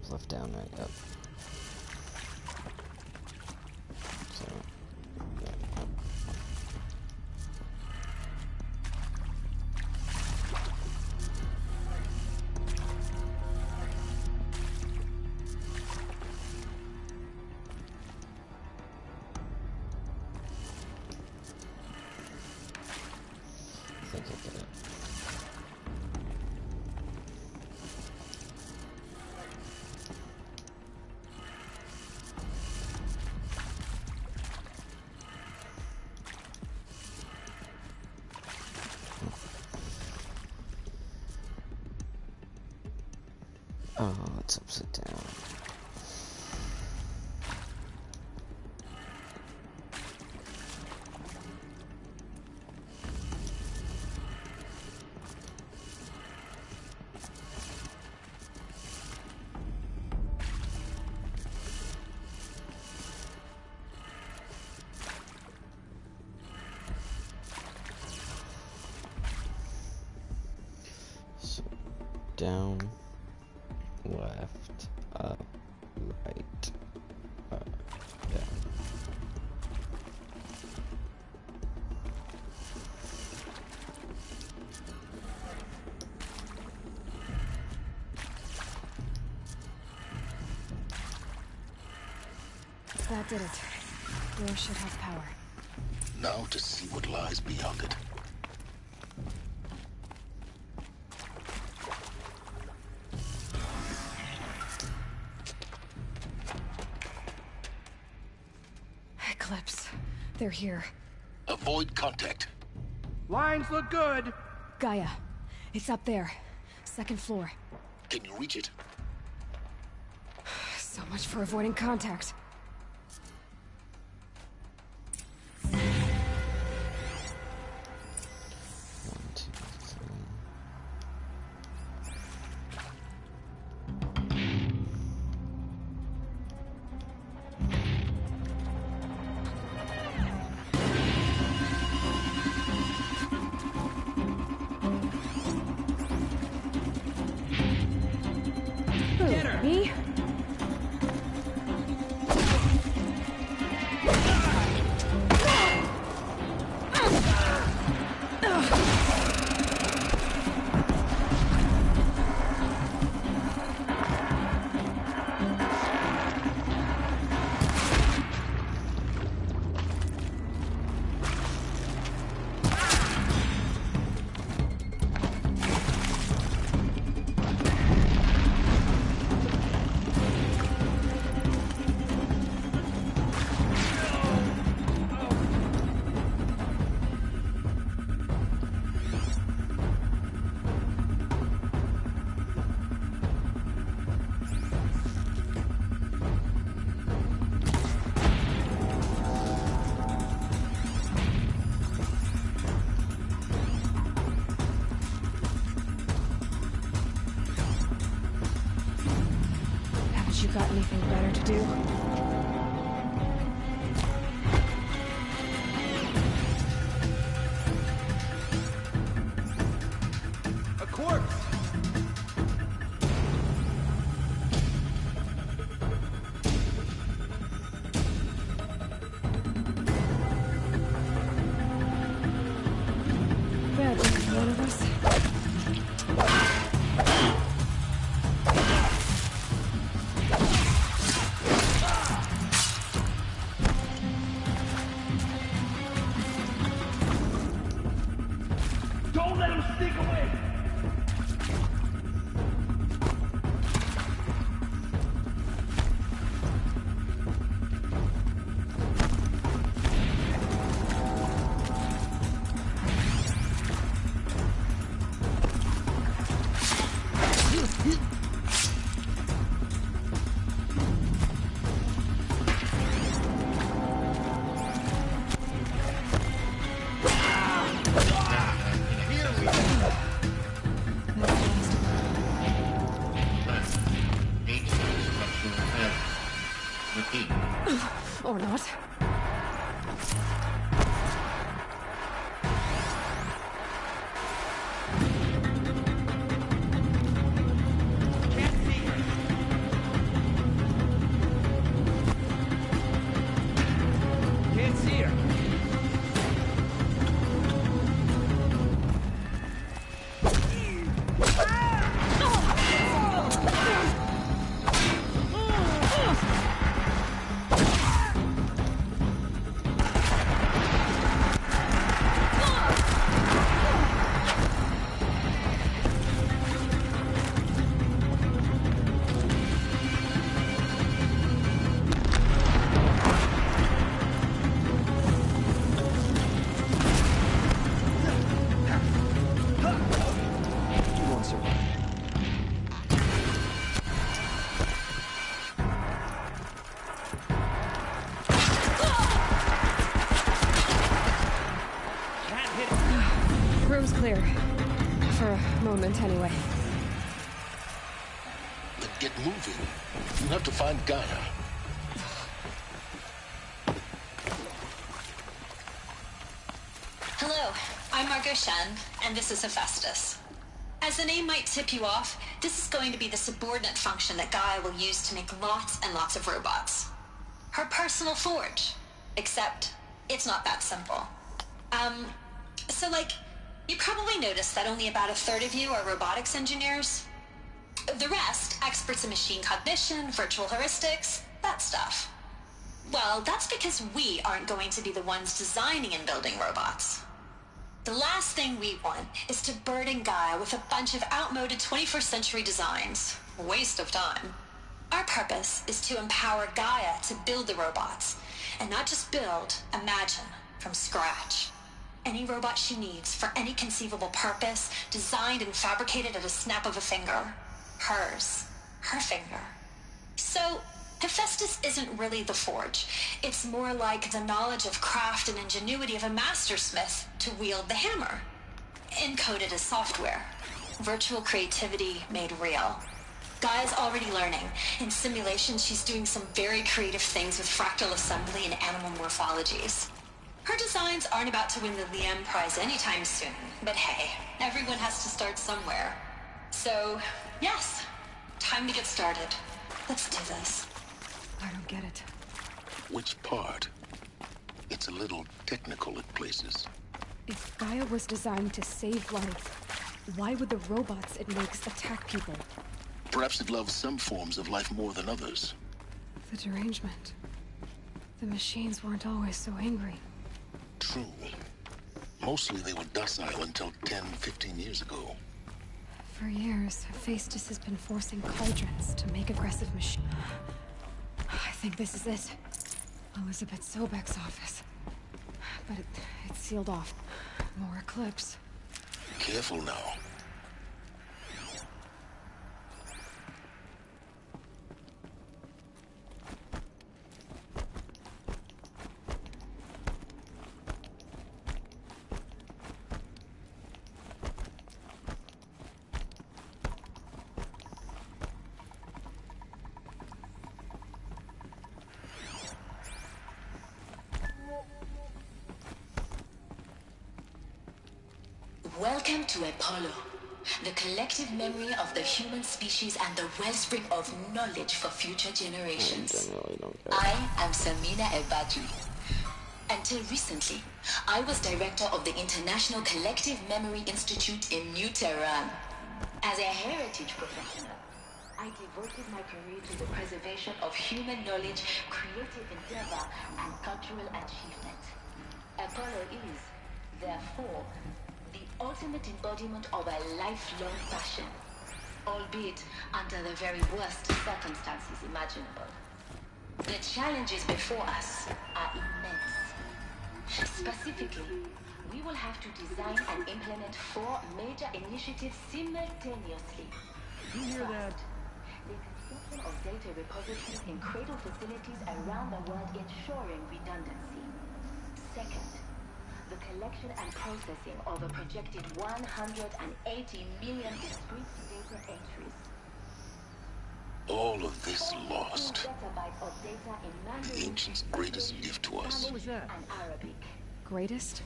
Left, down, right, up. So, yeah, up. I think I get it. Oh, it's upside down. So, down. Left, up, right, down. That did it. Door should have power. Now to see what lies beyond it. Eclipse. They're here. Avoid contact. Lines look good. Gaia. It's up there. Second floor. Can you reach it? So much for avoiding contact. Got anything better to do? A corpse! Bad news, one of us. Don't let him sneak away! Or not. Can't see her. Room's clear. For a moment, anyway. Then get moving. You have to find Gaia. Hello, I'm Margot Shen, and this is Hephaestus. As the name might tip you off, this is going to be the subordinate function that Gaia will use to make lots and lots of robots. Her personal forge. Except, it's not that simple. So you probably noticed that only about a third of you are robotics engineers. The rest, experts in machine cognition, virtual heuristics, that stuff. Well, that's because we aren't going to be the ones designing and building robots. The last thing we want is to burden Gaia with a bunch of outmoded 21st century designs. Waste of time. Our purpose is to empower Gaia to build the robots, and not just build, imagine, from scratch. Any robot she needs for any conceivable purpose, designed and fabricated at a snap of a finger. Hers. Her finger. So, Hephaestus isn't really the forge. It's more like the knowledge of craft and ingenuity of a mastersmith to wield the hammer. Encoded as software. Virtual creativity made real. Gaia's already learning. In simulation, she's doing some very creative things with fractal assembly and animal morphologies. Her designs aren't about to win the Liam Prize anytime soon, but hey, everyone has to start somewhere. So, yes, time to get started. Let's do this. I don't get it. Which part? It's a little technical at places. If Gaia was designed to save life, why would the robots it makes attack people? Perhaps it loves some forms of life more than others. The derangement. The machines weren't always so angry. True. Mostly they were docile until 10, 15 years ago. For years, Hephaestus has been forcing cauldrons to make aggressive machines. I think this is it. Elizabeth Sobek's office. But it's sealed off. More Eclipse. Careful now. Welcome to Apollo, the collective memory of the human species and the wellspring of knowledge for future generations. I am Samina El-Badri. Until recently, I was director of the International Collective Memory Institute in New Tehran. As a heritage professional, I devoted my career to the preservation of human knowledge, creative endeavor, and cultural achievement. Apollo is, therefore, the ultimate embodiment of a lifelong passion, albeit under the very worst circumstances imaginable. The challenges before us are immense. Specifically, we will have to design and implement 4 major initiatives simultaneously. You hear that? The construction of data repositories in cradle facilities around the world, ensuring redundancy. Second, the collection and processing of a projected 180 million discrete data entries. All of this lost. The ancients' greatest gift to us. Greatest?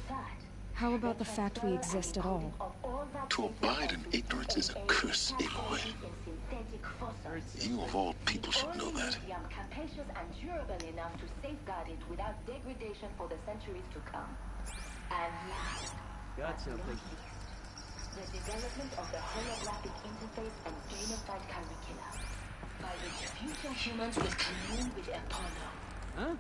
How about the fact we exist at all? To abide in ignorance is a curse, Aloy. You of all people should know that. Capacious and durable enough to safeguard it without degradation for the centuries to come. And last, got something. The development of the holographic interface and gamified curricula, by which future humans will commune with Apollo. Huh?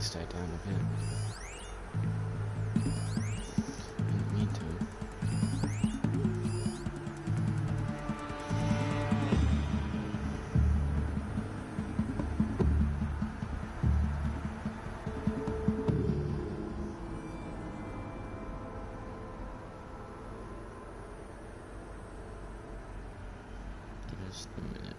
Stay down a bit. Didn't mean to. Just a minute.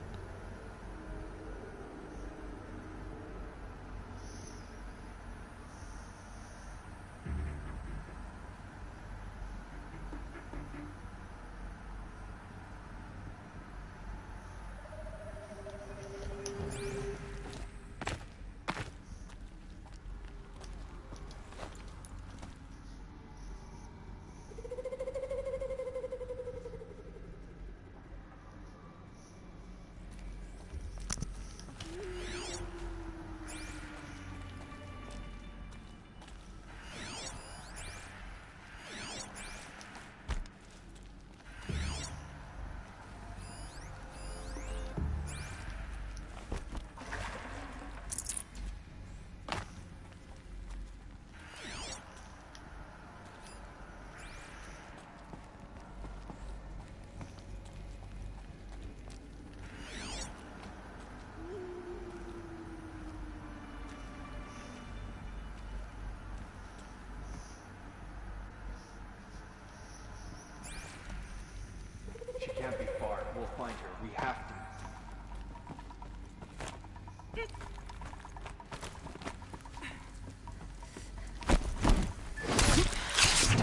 She can't be far. We'll find her. We have to.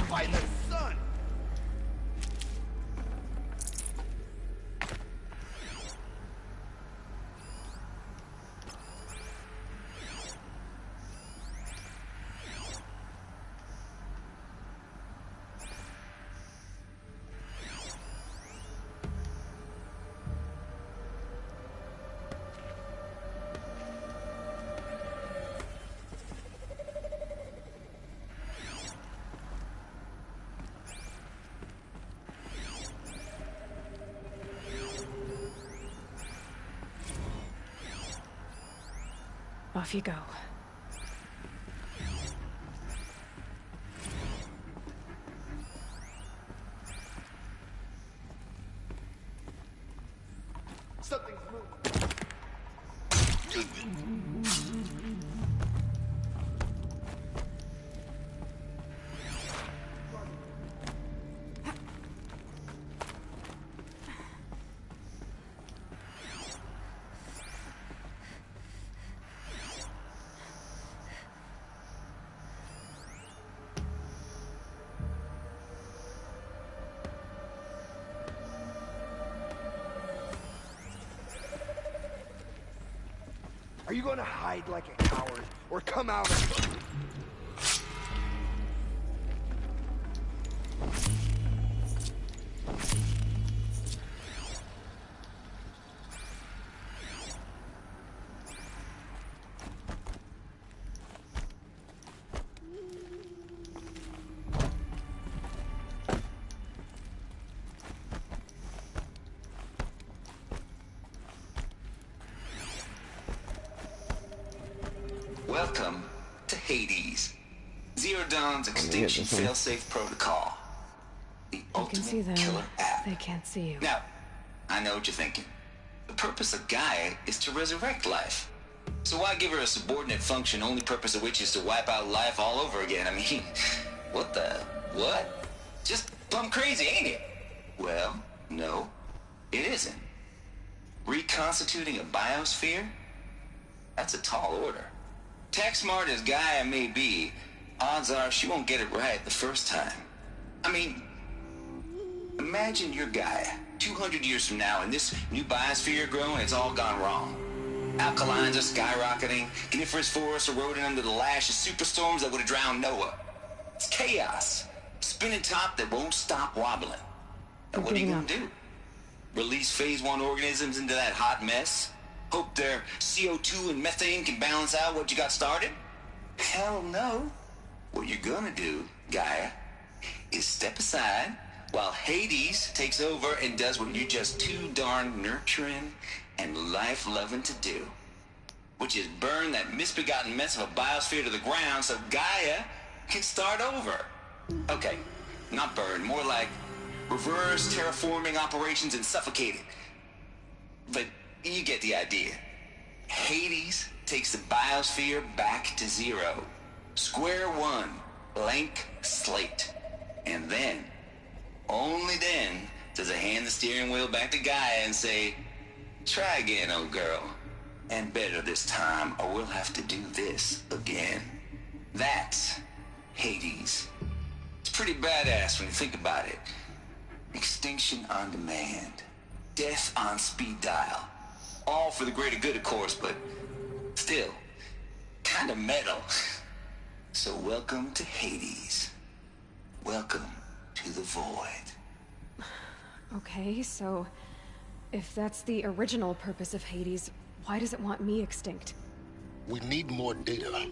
By the sun! Off you go. Something's moving. Are you gonna hide like a coward, or come out and... Welcome to Hades. Zero Dawn's extinction failsafe protocol. The You can see ultimate them. killer app. They can't see you. Now, I know what you're thinking. The purpose of Gaia is to resurrect life. So why give her a subordinate function, only purpose of which is to wipe out life all over again? I mean, what? Just plumb crazy, ain't it? Well, no, it isn't. Reconstituting a biosphere? That's a tall order. Tech smart as Gaia may be, odds are she won't get it right the first time. I mean, imagine you're Gaia, 200 years from now, and this new biosphere growing, it's all gone wrong. Alkalines are skyrocketing, coniferous forests eroding under the lash of superstorms that would have drowned Noah. It's chaos, spinning top that won't stop wobbling. And what are you gonna do? Release phase 1 organisms into that hot mess? Hope their CO2 and methane can balance out what you got started? Hell no. What you're gonna do, Gaia, is step aside while Hades takes over and does what you're just too darn nurturing and life-loving to do, which is burn that misbegotten mess of a biosphere to the ground so Gaia can start over. Okay, not burn, more like reverse terraforming operations and suffocate it. But you get the idea. Hades takes the biosphere back to zero. Square one, blank slate. And then, only then, does it hand the steering wheel back to Gaia and say, try again, old girl. And better this time, or we'll have to do this again. That's Hades. It's pretty badass when you think about it. Extinction on demand. Death on speed dial. All for the greater good, of course, but still, kind of metal. So welcome to Hades. Welcome to the void. Okay, so if that's the original purpose of Hades, why does it want me extinct? We need more data.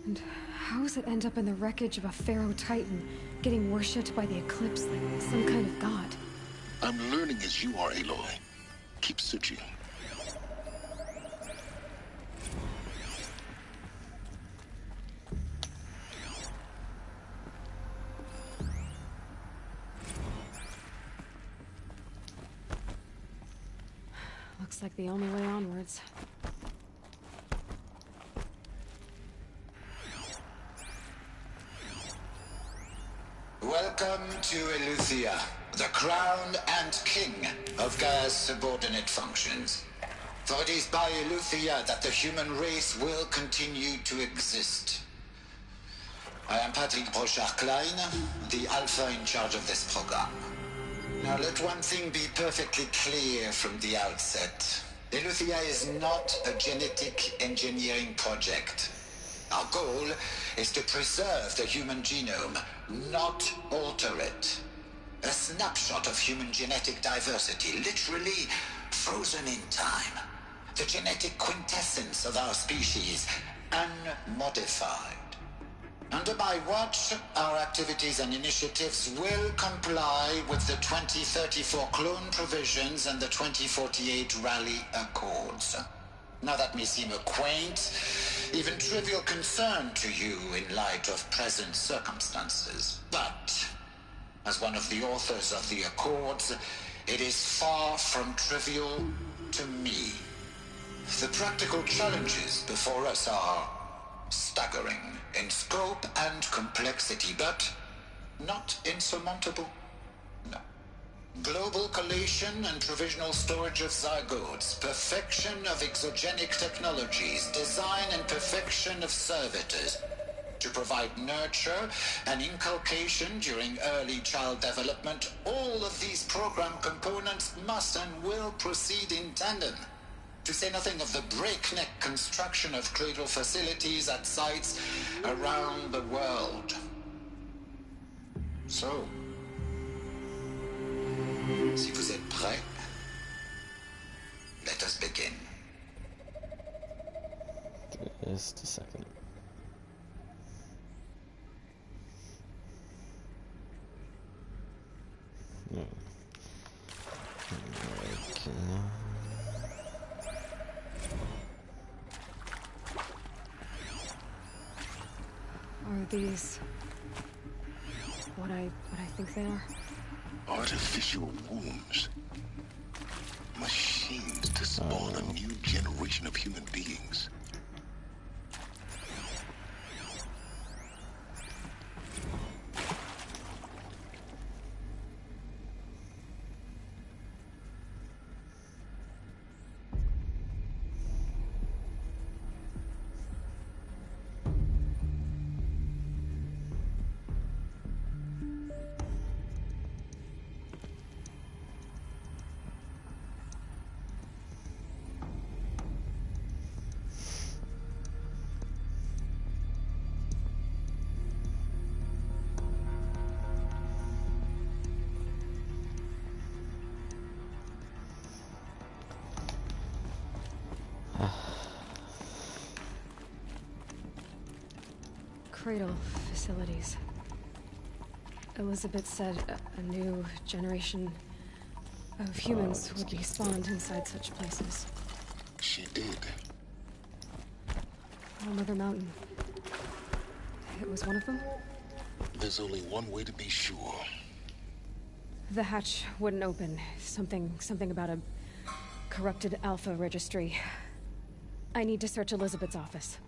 And how does it end up in the wreckage of a Pharaoh Titan, getting worshipped by the Eclipse like some kind of god? I'm learning as you are, Aloy. Keep searching. Looks like the only way onwards. Welcome to Eleuthia, the crown and king of Gaia's subordinate functions. For it is by Eleuthia that the human race will continue to exist. I am Patrick Brochard-Klein, the Alpha in charge of this program. Now let one thing be perfectly clear from the outset. Eleuthia is not a genetic engineering project. Our goal is to preserve the human genome, not alter it. A snapshot of human genetic diversity, literally frozen in time. The genetic quintessence of our species, unmodified. Under my watch, our activities and initiatives will comply with the 2034 clone provisions and the 2048 Raleigh Accords. Now that may seem a quaint, even trivial concern to you in light of present circumstances, but as one of the authors of the Accords, it is far from trivial to me. The practical challenges before us are staggering in scope and complexity, but not insurmountable. No. Global collation and provisional storage of zygotes, perfection of exogenic technologies, design and perfection of servitors, to provide nurture and inculcation during early child development. All of these program components must and will proceed in tandem, to say nothing of the breakneck construction of cradle facilities at sites around the world. So, si vous êtes prêts, let us begin. Just a second. No. Okay. Are these what I think they are? Artificial wombs. Machines to spawn a new generation of human beings. Cradle facilities. Elizabeth said a new generation of humans would be spawned inside such places. She did. Mother Mountain. It was one of them? There's only one way to be sure. The hatch wouldn't open. Something about a corrupted Alpha registry. I need to search Elizabeth's office.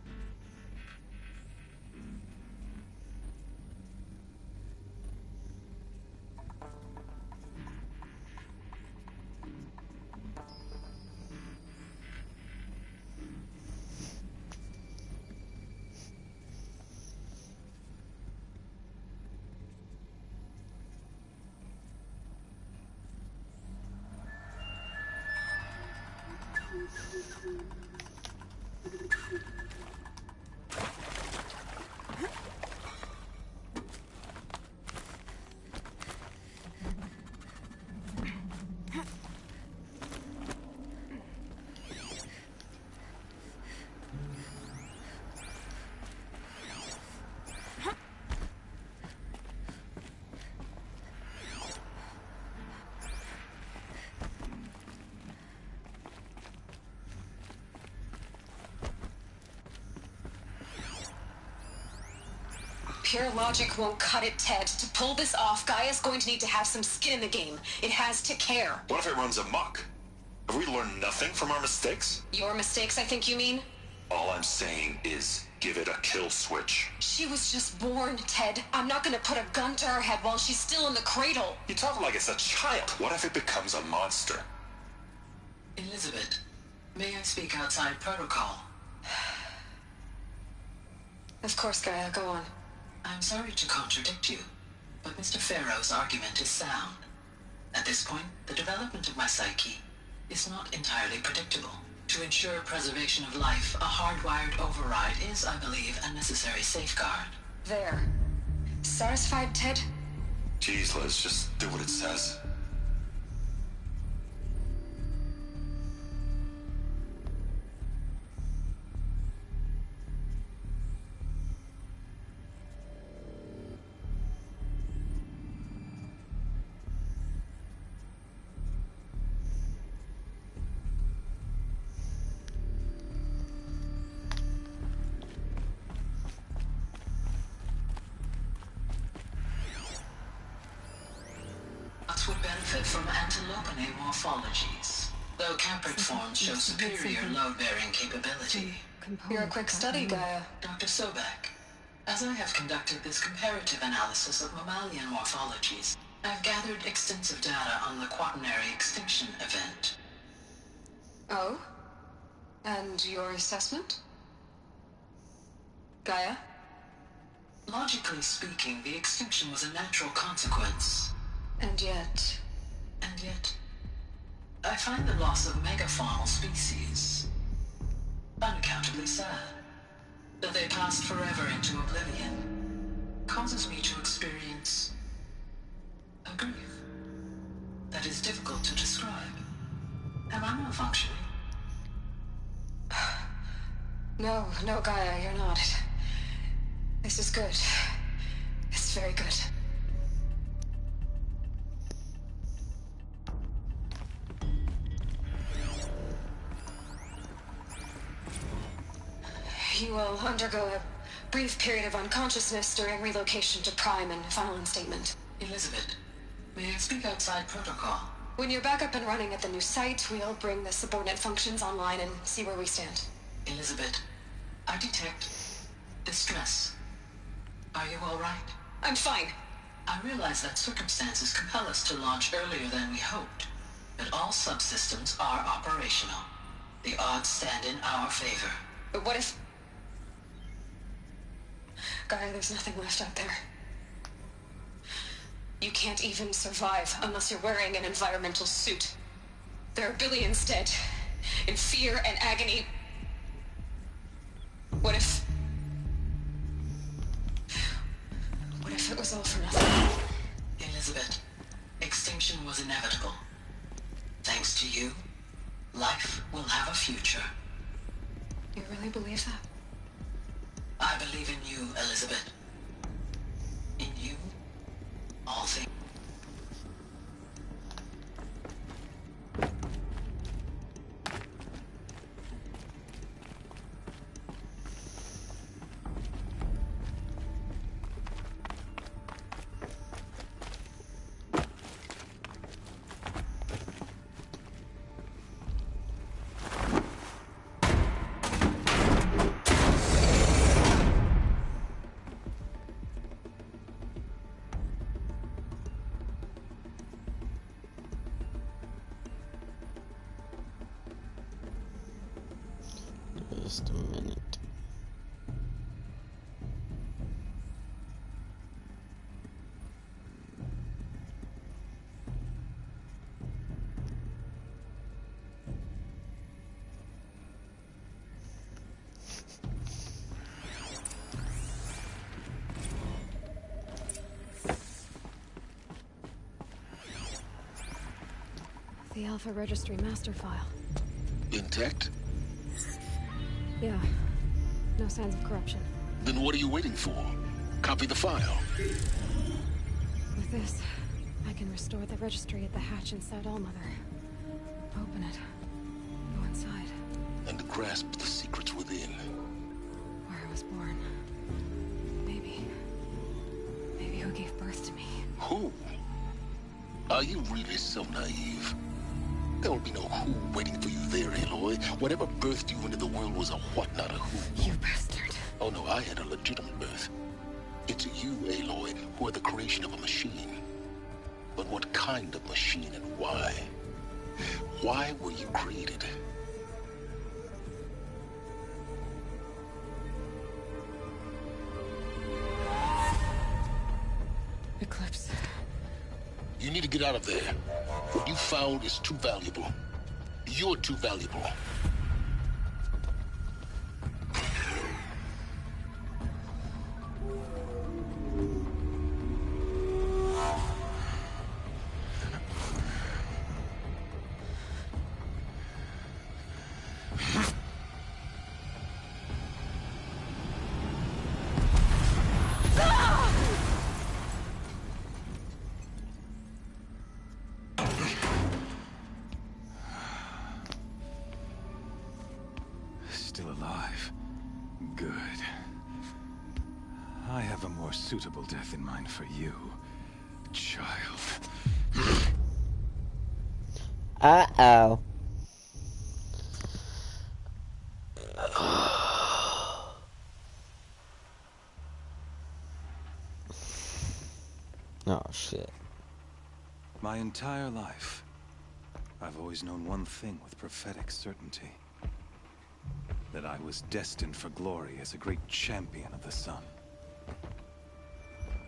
Pure logic won't cut it, Ted. To pull this off, Gaia's going to need to have some skin in the game. It has to care. What if it runs amok? Have we learned nothing from our mistakes? Your mistakes, I think you mean? All I'm saying is give it a kill switch. She was just born, Ted. I'm not gonna put a gun to her head while she's still in the cradle. You talk like it's a child. What if it becomes a monster? Elizabeth, may I speak outside protocol? Of course, Gaia, go on. I'm sorry to contradict you, but Mr. Farrow's argument is sound. At this point, the development of my psyche is not entirely predictable. To ensure preservation of life, a hardwired override is, I believe, a necessary safeguard. There. Satisfied, Ted? Jeez, Liz, just do what it says. benefit from antilopinae morphologies, though caprid forms show superior load-bearing capability. You're a quick study, Gaia, Dr. Sobek. As I have conducted this comparative analysis of mammalian morphologies, I've gathered extensive data on the quaternary extinction event. Oh? And your assessment? Gaia? Logically speaking, the extinction was a natural consequence. And yet, I find the loss of megafaunal species unaccountably sad. That they passed forever into oblivion causes me to experience a grief that is difficult to describe. Am I malfunctioning? No, Gaia, you're not. This is good. It's very good. You will undergo a brief period of unconsciousness during relocation to Prime and final instatement. Elizabeth, may I speak outside protocol? When you're back up and running at the new site, we'll bring the subordinate functions online and see where we stand. Elizabeth, I detect distress. Are you all right? I'm fine. I realize that circumstances compel us to launch earlier than we hoped, but all subsystems are operational. The odds stand in our favor. But what if... Gaia, there's nothing left out there. You can't even survive unless you're wearing an environmental suit. There are billions dead, in fear and agony. What if it was all for nothing? Elizabeth, extinction was inevitable. Thanks to you, life will have a future. You really believe that? I believe in you, Elizabeth. In you, all things. Just a minute. The Alpha Registry master file. Intact? Yeah. No signs of corruption. Then what are you waiting for? Copy the file. With this, I can restore the registry at the hatch inside Allmother. Open it. Go inside. And grasp the secrets within. Where I was born. Maybe who gave birth to me. Who? Are you really so naive? There will be no who waiting for you there, Aloy. Whatever birthed you into the world was a what, not a who. You bastard. Oh no, I had a legitimate birth. It's you, Aloy, who are the creation of a machine. But what kind of machine and why? Why were you created? Eclipse. You need to get out of there. What you found is too valuable. You're too valuable. Still alive. Good. I have a more suitable death in mind for you, child. Uh-oh. Oh, shit. My entire life, I've always known one thing with prophetic certainty. That I was destined for glory as a great champion of the sun.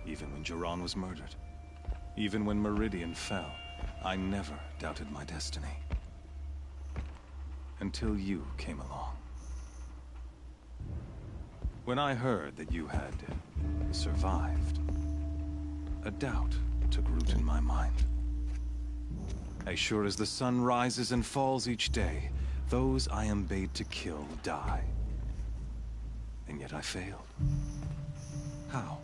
Even when Jiran was murdered, even when Meridian fell, I never doubted my destiny. Until you came along. When I heard that you had survived, a doubt took root in my mind. As sure as the sun rises and falls each day, those I am bade to kill die. And yet I failed. How?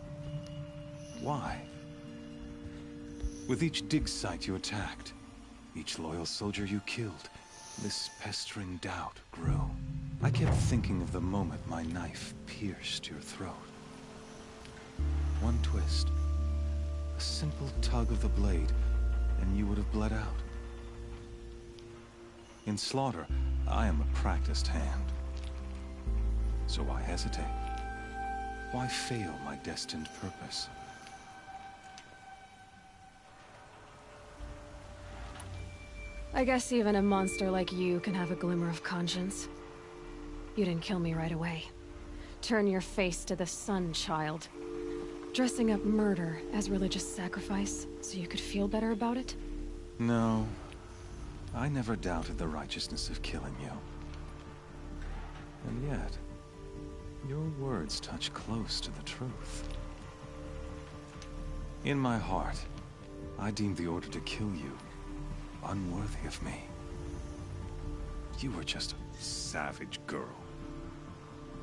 Why? With each dig site you attacked, each loyal soldier you killed, this pestering doubt grew. I kept thinking of the moment my knife pierced your throat. One twist, a simple tug of the blade, and you would have bled out. In slaughter, I am a practiced hand. So why hesitate? Why fail my destined purpose? I guess even a monster like you can have a glimmer of conscience. You didn't kill me right away. Turn your face to the sun, child. Dressing up murder as religious sacrifice so you could feel better about it? No. I never doubted the righteousness of killing you. And yet, your words touch close to the truth. In my heart, I deemed the order to kill you unworthy of me. You were just a savage girl.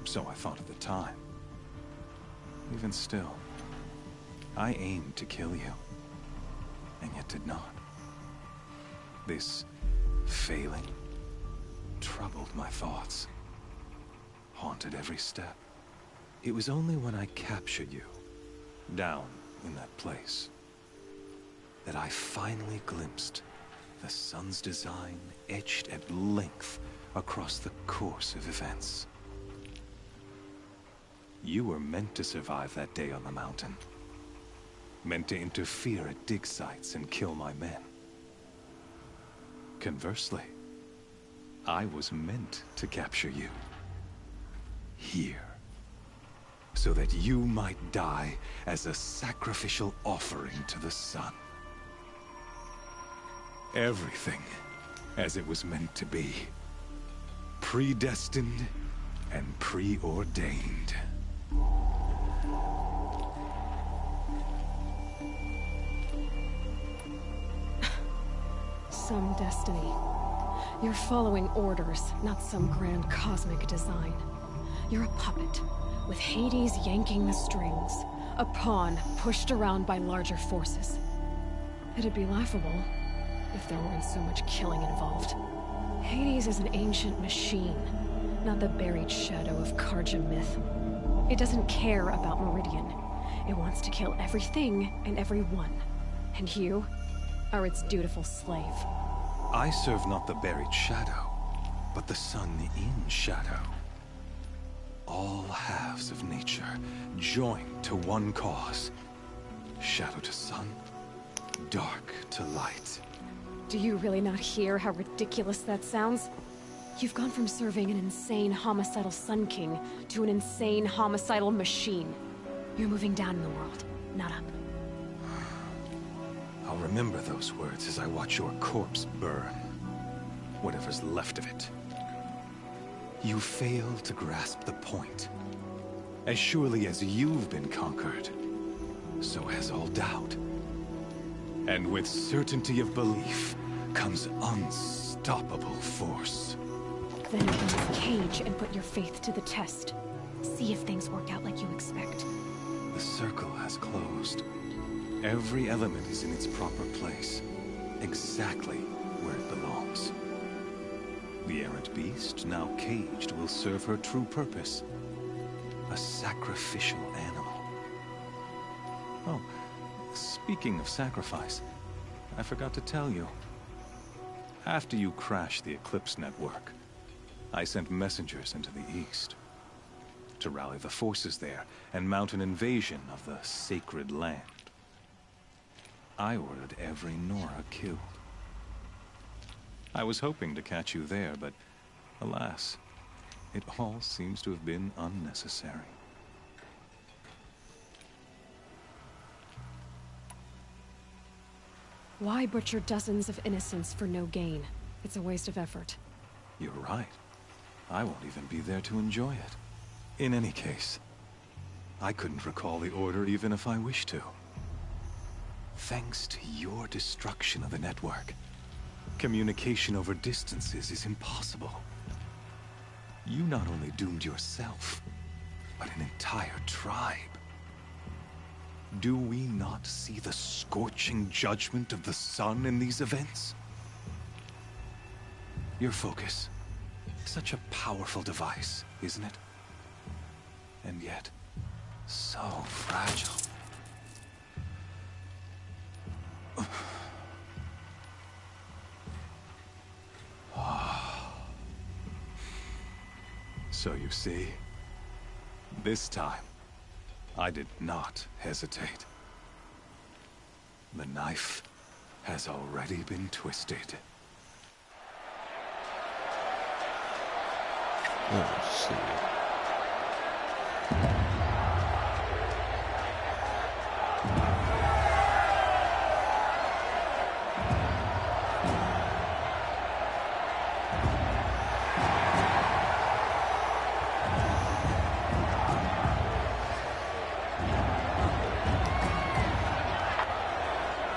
So I thought at the time. Even still, I aimed to kill you, and yet did not. This failing troubled my thoughts, haunted every step. It was only when I captured you, down in that place, that I finally glimpsed the sun's design etched at length across the course of events. You were meant to survive that day on the mountain. Meant to interfere at dig sites and kill my men. Conversely, I was meant to capture you. Here. So that you might die as a sacrificial offering to the sun. Everything as it was meant to be. Predestined and preordained. Some destiny. You're following orders, not some grand cosmic design. You're a puppet, with Hades yanking the strings. A pawn pushed around by larger forces. It'd be laughable if there weren't so much killing involved. Hades is an ancient machine, not the buried shadow of Karja myth. It doesn't care about Meridian. It wants to kill everything and everyone. And you are its dutiful slave. I serve not the buried shadow, but the sun in shadow. All halves of nature joined to one cause. Shadow to sun, dark to light. Do you really not hear how ridiculous that sounds? You've gone from serving an insane homicidal Sun King to an insane homicidal machine. You're moving down in the world, not up. I'll remember those words as I watch your corpse burn. Whatever's left of it. You fail to grasp the point. As surely as you've been conquered, so has all doubt. And with certainty of belief comes unstoppable force. Then open this cage and put your faith to the test. See if things work out like you expect. The circle has closed. Every element is in its proper place, exactly where it belongs. The errant beast, now caged, will serve her true purpose. A sacrificial animal. Oh, speaking of sacrifice, I forgot to tell you. After you crashed the Eclipse network, I sent messengers into the east to rally the forces there and mount an invasion of the sacred land. I ordered every Nora killed. I was hoping to catch you there, but alas, it all seems to have been unnecessary. Why butcher dozens of innocents for no gain? It's a waste of effort. You're right. I won't even be there to enjoy it. In any case, I couldn't recall the order even if I wished to. Thanks to your destruction of the network, communication over distances is impossible. You not only doomed yourself, but an entire tribe. Do we not see the scorching judgment of the sun in these events? Your focus. Such a powerful device, isn't it? And yet, so fragile. So you see, this time, I did not hesitate. The knife has already been twisted. Oh, shit.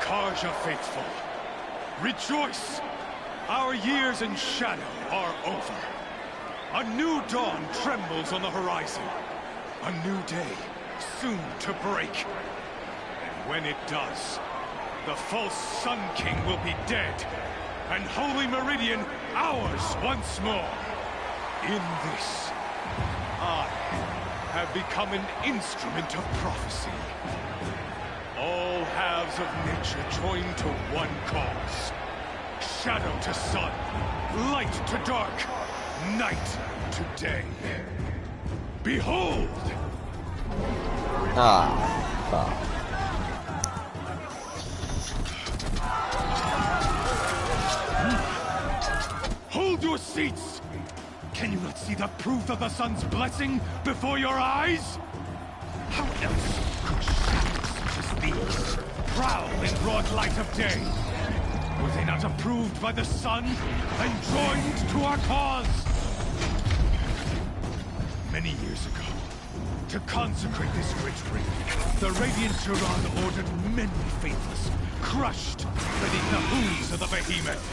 Karja faithful, rejoice! Our years in shadow are over. A new dawn trembles on the horizon. A new day, soon to break. And when it does, the false Sun King will be dead, and Holy Meridian ours once more. In this, I have become an instrument of prophecy. All halves of nature join to one cause. Shadow to sun, light to dark, night to day. Behold! Hold your seats! Can you not see the proof of the sun's blessing before your eyes? How else could shadows such as these prowl in broad light of day? Were they not approved by the sun and joined to our cause? Many years ago, to consecrate this great ring, the Radiant Turan ordered many faithless, crushed beneath the hooves of the behemoth.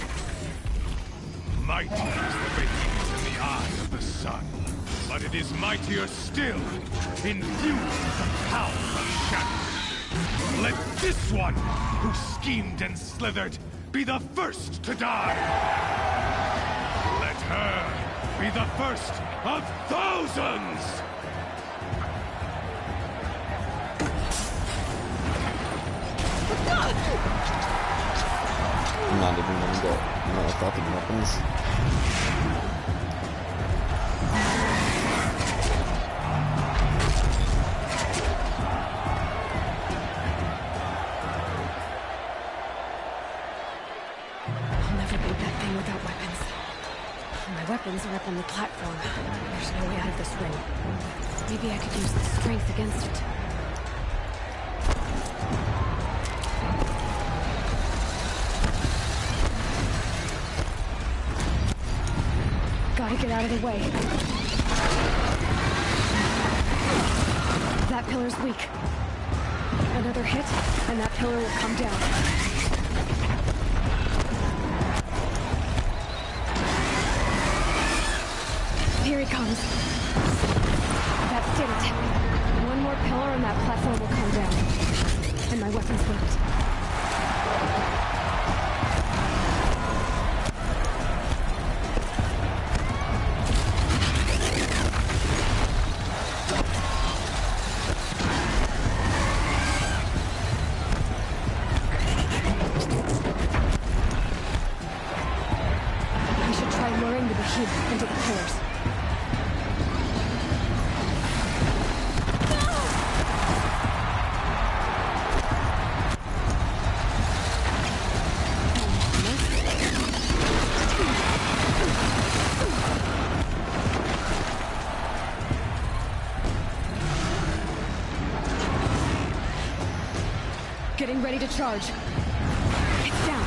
Mighty is the behemoth in the eyes of the sun, but it is mightier still, infused with the power of shadow. Let this one, who schemed and slithered, be the first to die. Let her be the first of thousands! I'm not even gonna get more fucking weapons. I'll never beat that thing without weapons. My weapons are up on the platform. There's no way out of this ring. Maybe I could use the strength against it. Gotta get out of the way. That pillar's weak. Another hit, and that pillar will come down. Here he comes. That's it. One more pillar and that platform will come down. And my weapon's built. Getting ready to charge. It's down.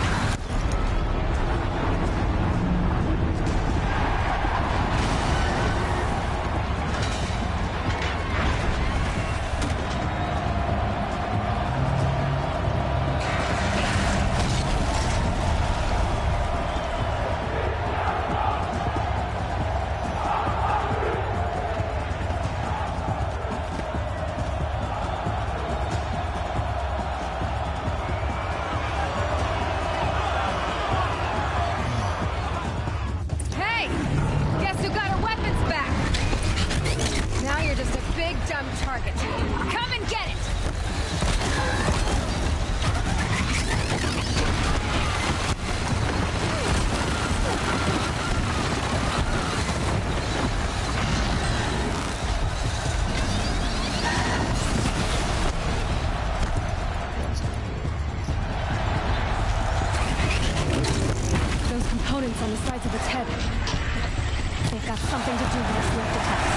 On the sides of its head. They've got something to do with its left attacks.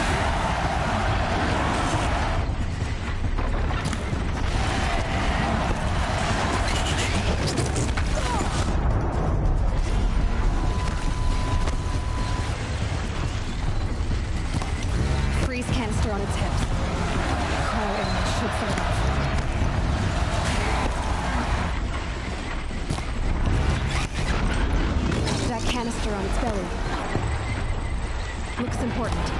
Freeze canister on its hips. Cryo arrow should set it off. Canister on its belly. Looks important.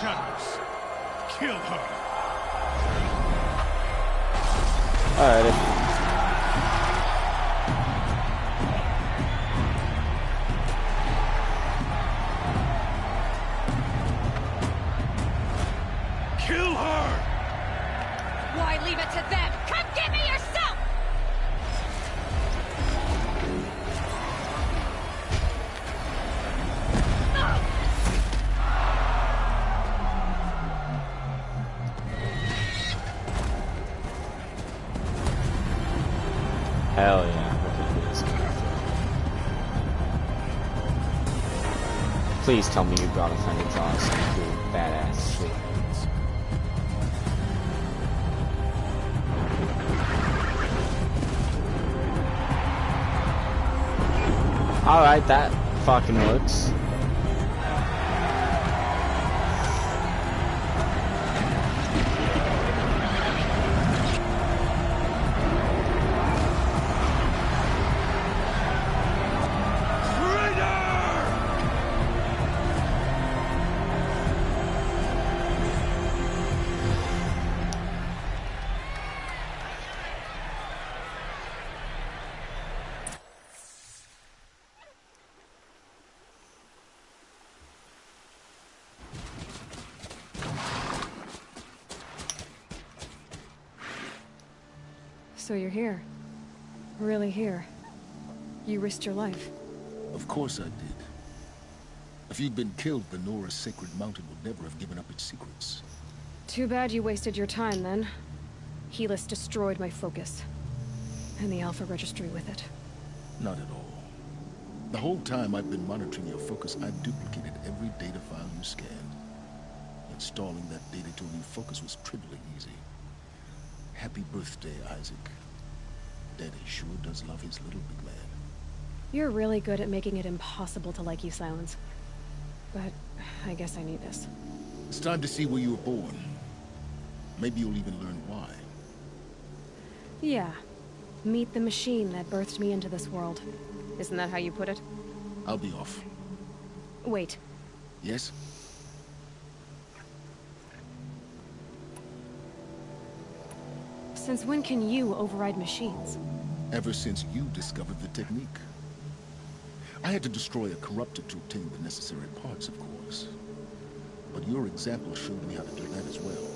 Shadows. Kill her. Alrighty. Kill her! Why leave it to them? Come get me yourself! Hell yeah, look at this character. Please tell me you brought a friend to draw some cool, badass shit. Alright, that fucking works. So you're here. Really here. You risked your life. Of course I did. If you'd been killed, the Nora's Sacred Mountain would never have given up its secrets. Too bad you wasted your time, then. Helis destroyed my focus. And the Alpha Registry with it. Not at all. The whole time I've been monitoring your focus, I've duplicated every data file you scanned. Installing that data to a new focus was trivially easy. Happy birthday, Isaac. Daddy sure does love his little big man. You're really good at making it impossible to like you, Silence. But I guess I need this. It's time to see where you were born. Maybe you'll even learn why. Yeah. Meet the machine that birthed me into this world. Isn't that how you put it? I'll be off. Wait. Yes? Since when can you override machines? Ever since you discovered the technique. I had to destroy a corruptor to obtain the necessary parts, of course. But your example showed me how to do that as well.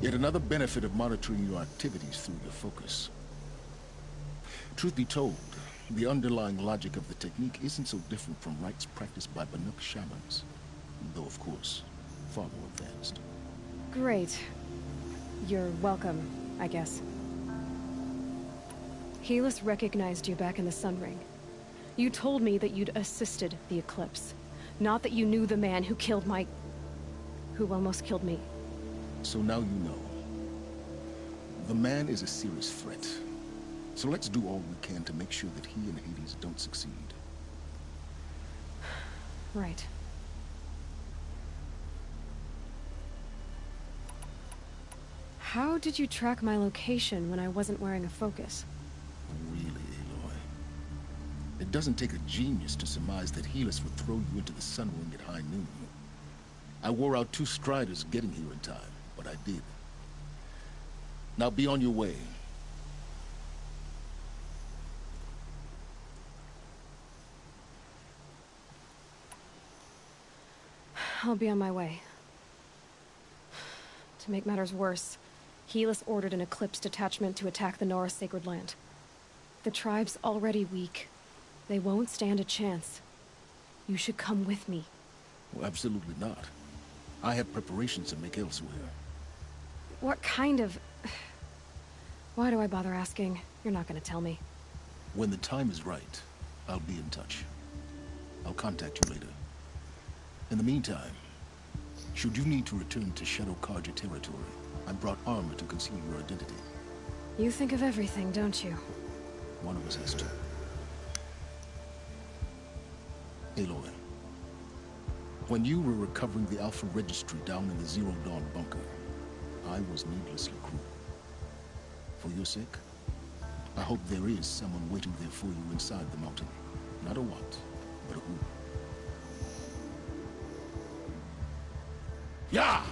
Yet another benefit of monitoring your activities through your focus. Truth be told, the underlying logic of the technique isn't so different from rites practiced by Banuk shamans. Though, of course, far more advanced. Great. You're welcome, I guess. Helis recognized you back in the Sun Ring. You told me that you'd assisted the Eclipse. Not that you knew the man who killed who almost killed me. So now you know. The man is a serious threat. So let's do all we can to make sure that he and Hades don't succeed. Right. How did you track my location when I wasn't wearing a focus? Really, Aloy? It doesn't take a genius to surmise that Helis would throw you into the Sun Ring at high noon. I wore out 2 striders getting here in time, but I did. Now be on your way. I'll be on my way. To make matters worse, Helis ordered an Eclipse detachment to attack the Nora Sacred Land. The tribe's already weak. They won't stand a chance. You should come with me. Well, absolutely not. I have preparations to make elsewhere. What kind of... Why do I bother asking? You're not gonna tell me. When the time is right, I'll be in touch. I'll contact you later. In the meantime, should you need to return to Shadow Carja territory, I brought armor to conceal your identity. You think of everything, don't you? One of us has to. Aloy, when you were recovering the Alpha Registry down in the Zero Dawn bunker, I was needlessly cruel. For your sake, I hope there is someone waiting there for you inside the mountain. Not a what, but a who. Yeah!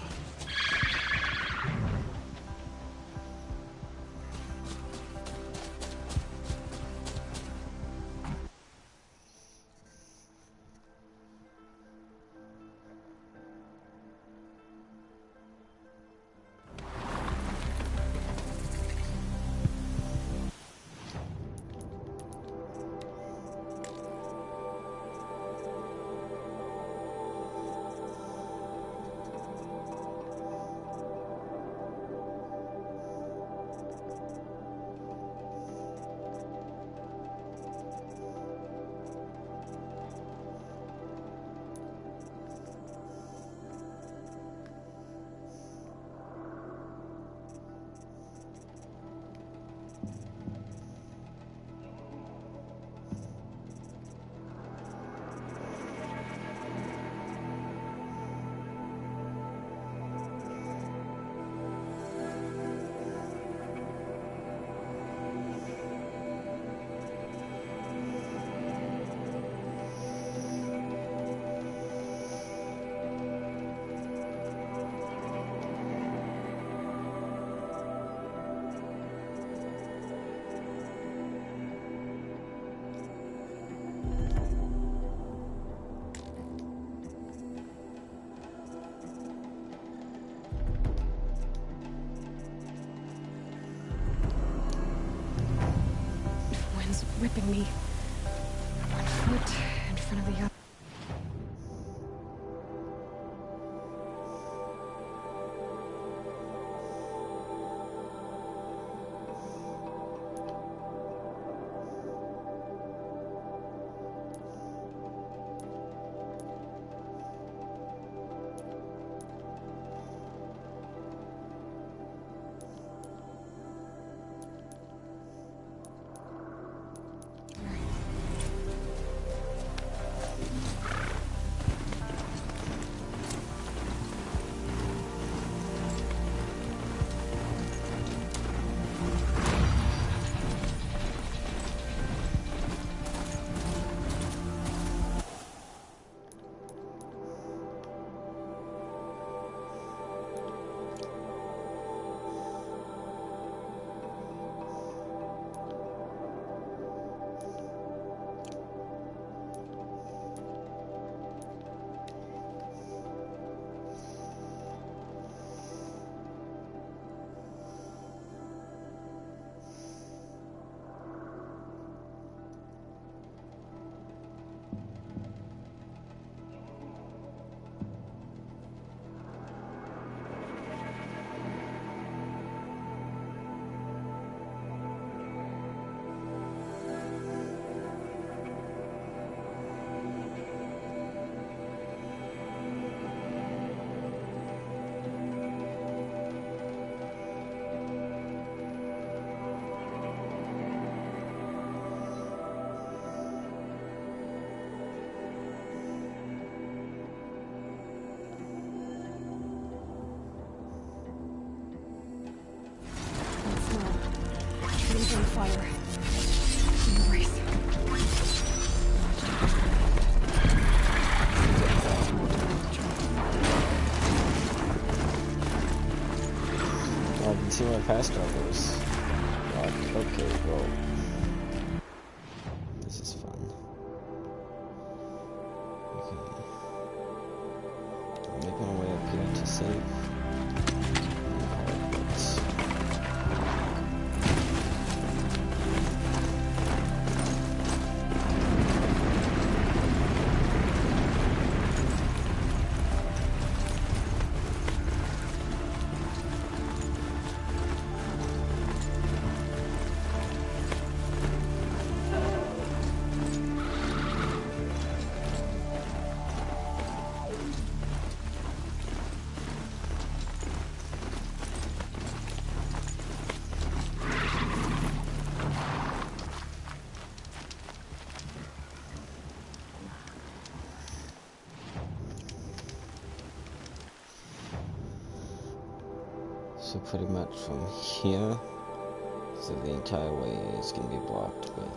ripping me. One foot in front of the other. On fire. Embrace. Oh, I can see my fast travelers. Okay, well, this is fun. Okay, I'm making my way up here to save. So pretty much from here, so the entire way is going to be blocked, but...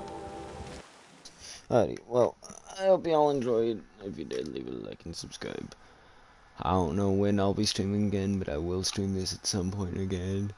Alrighty, well, I hope you all enjoyed. If you did, leave a like and subscribe. I don't know when I'll be streaming again, but I will stream this at some point again.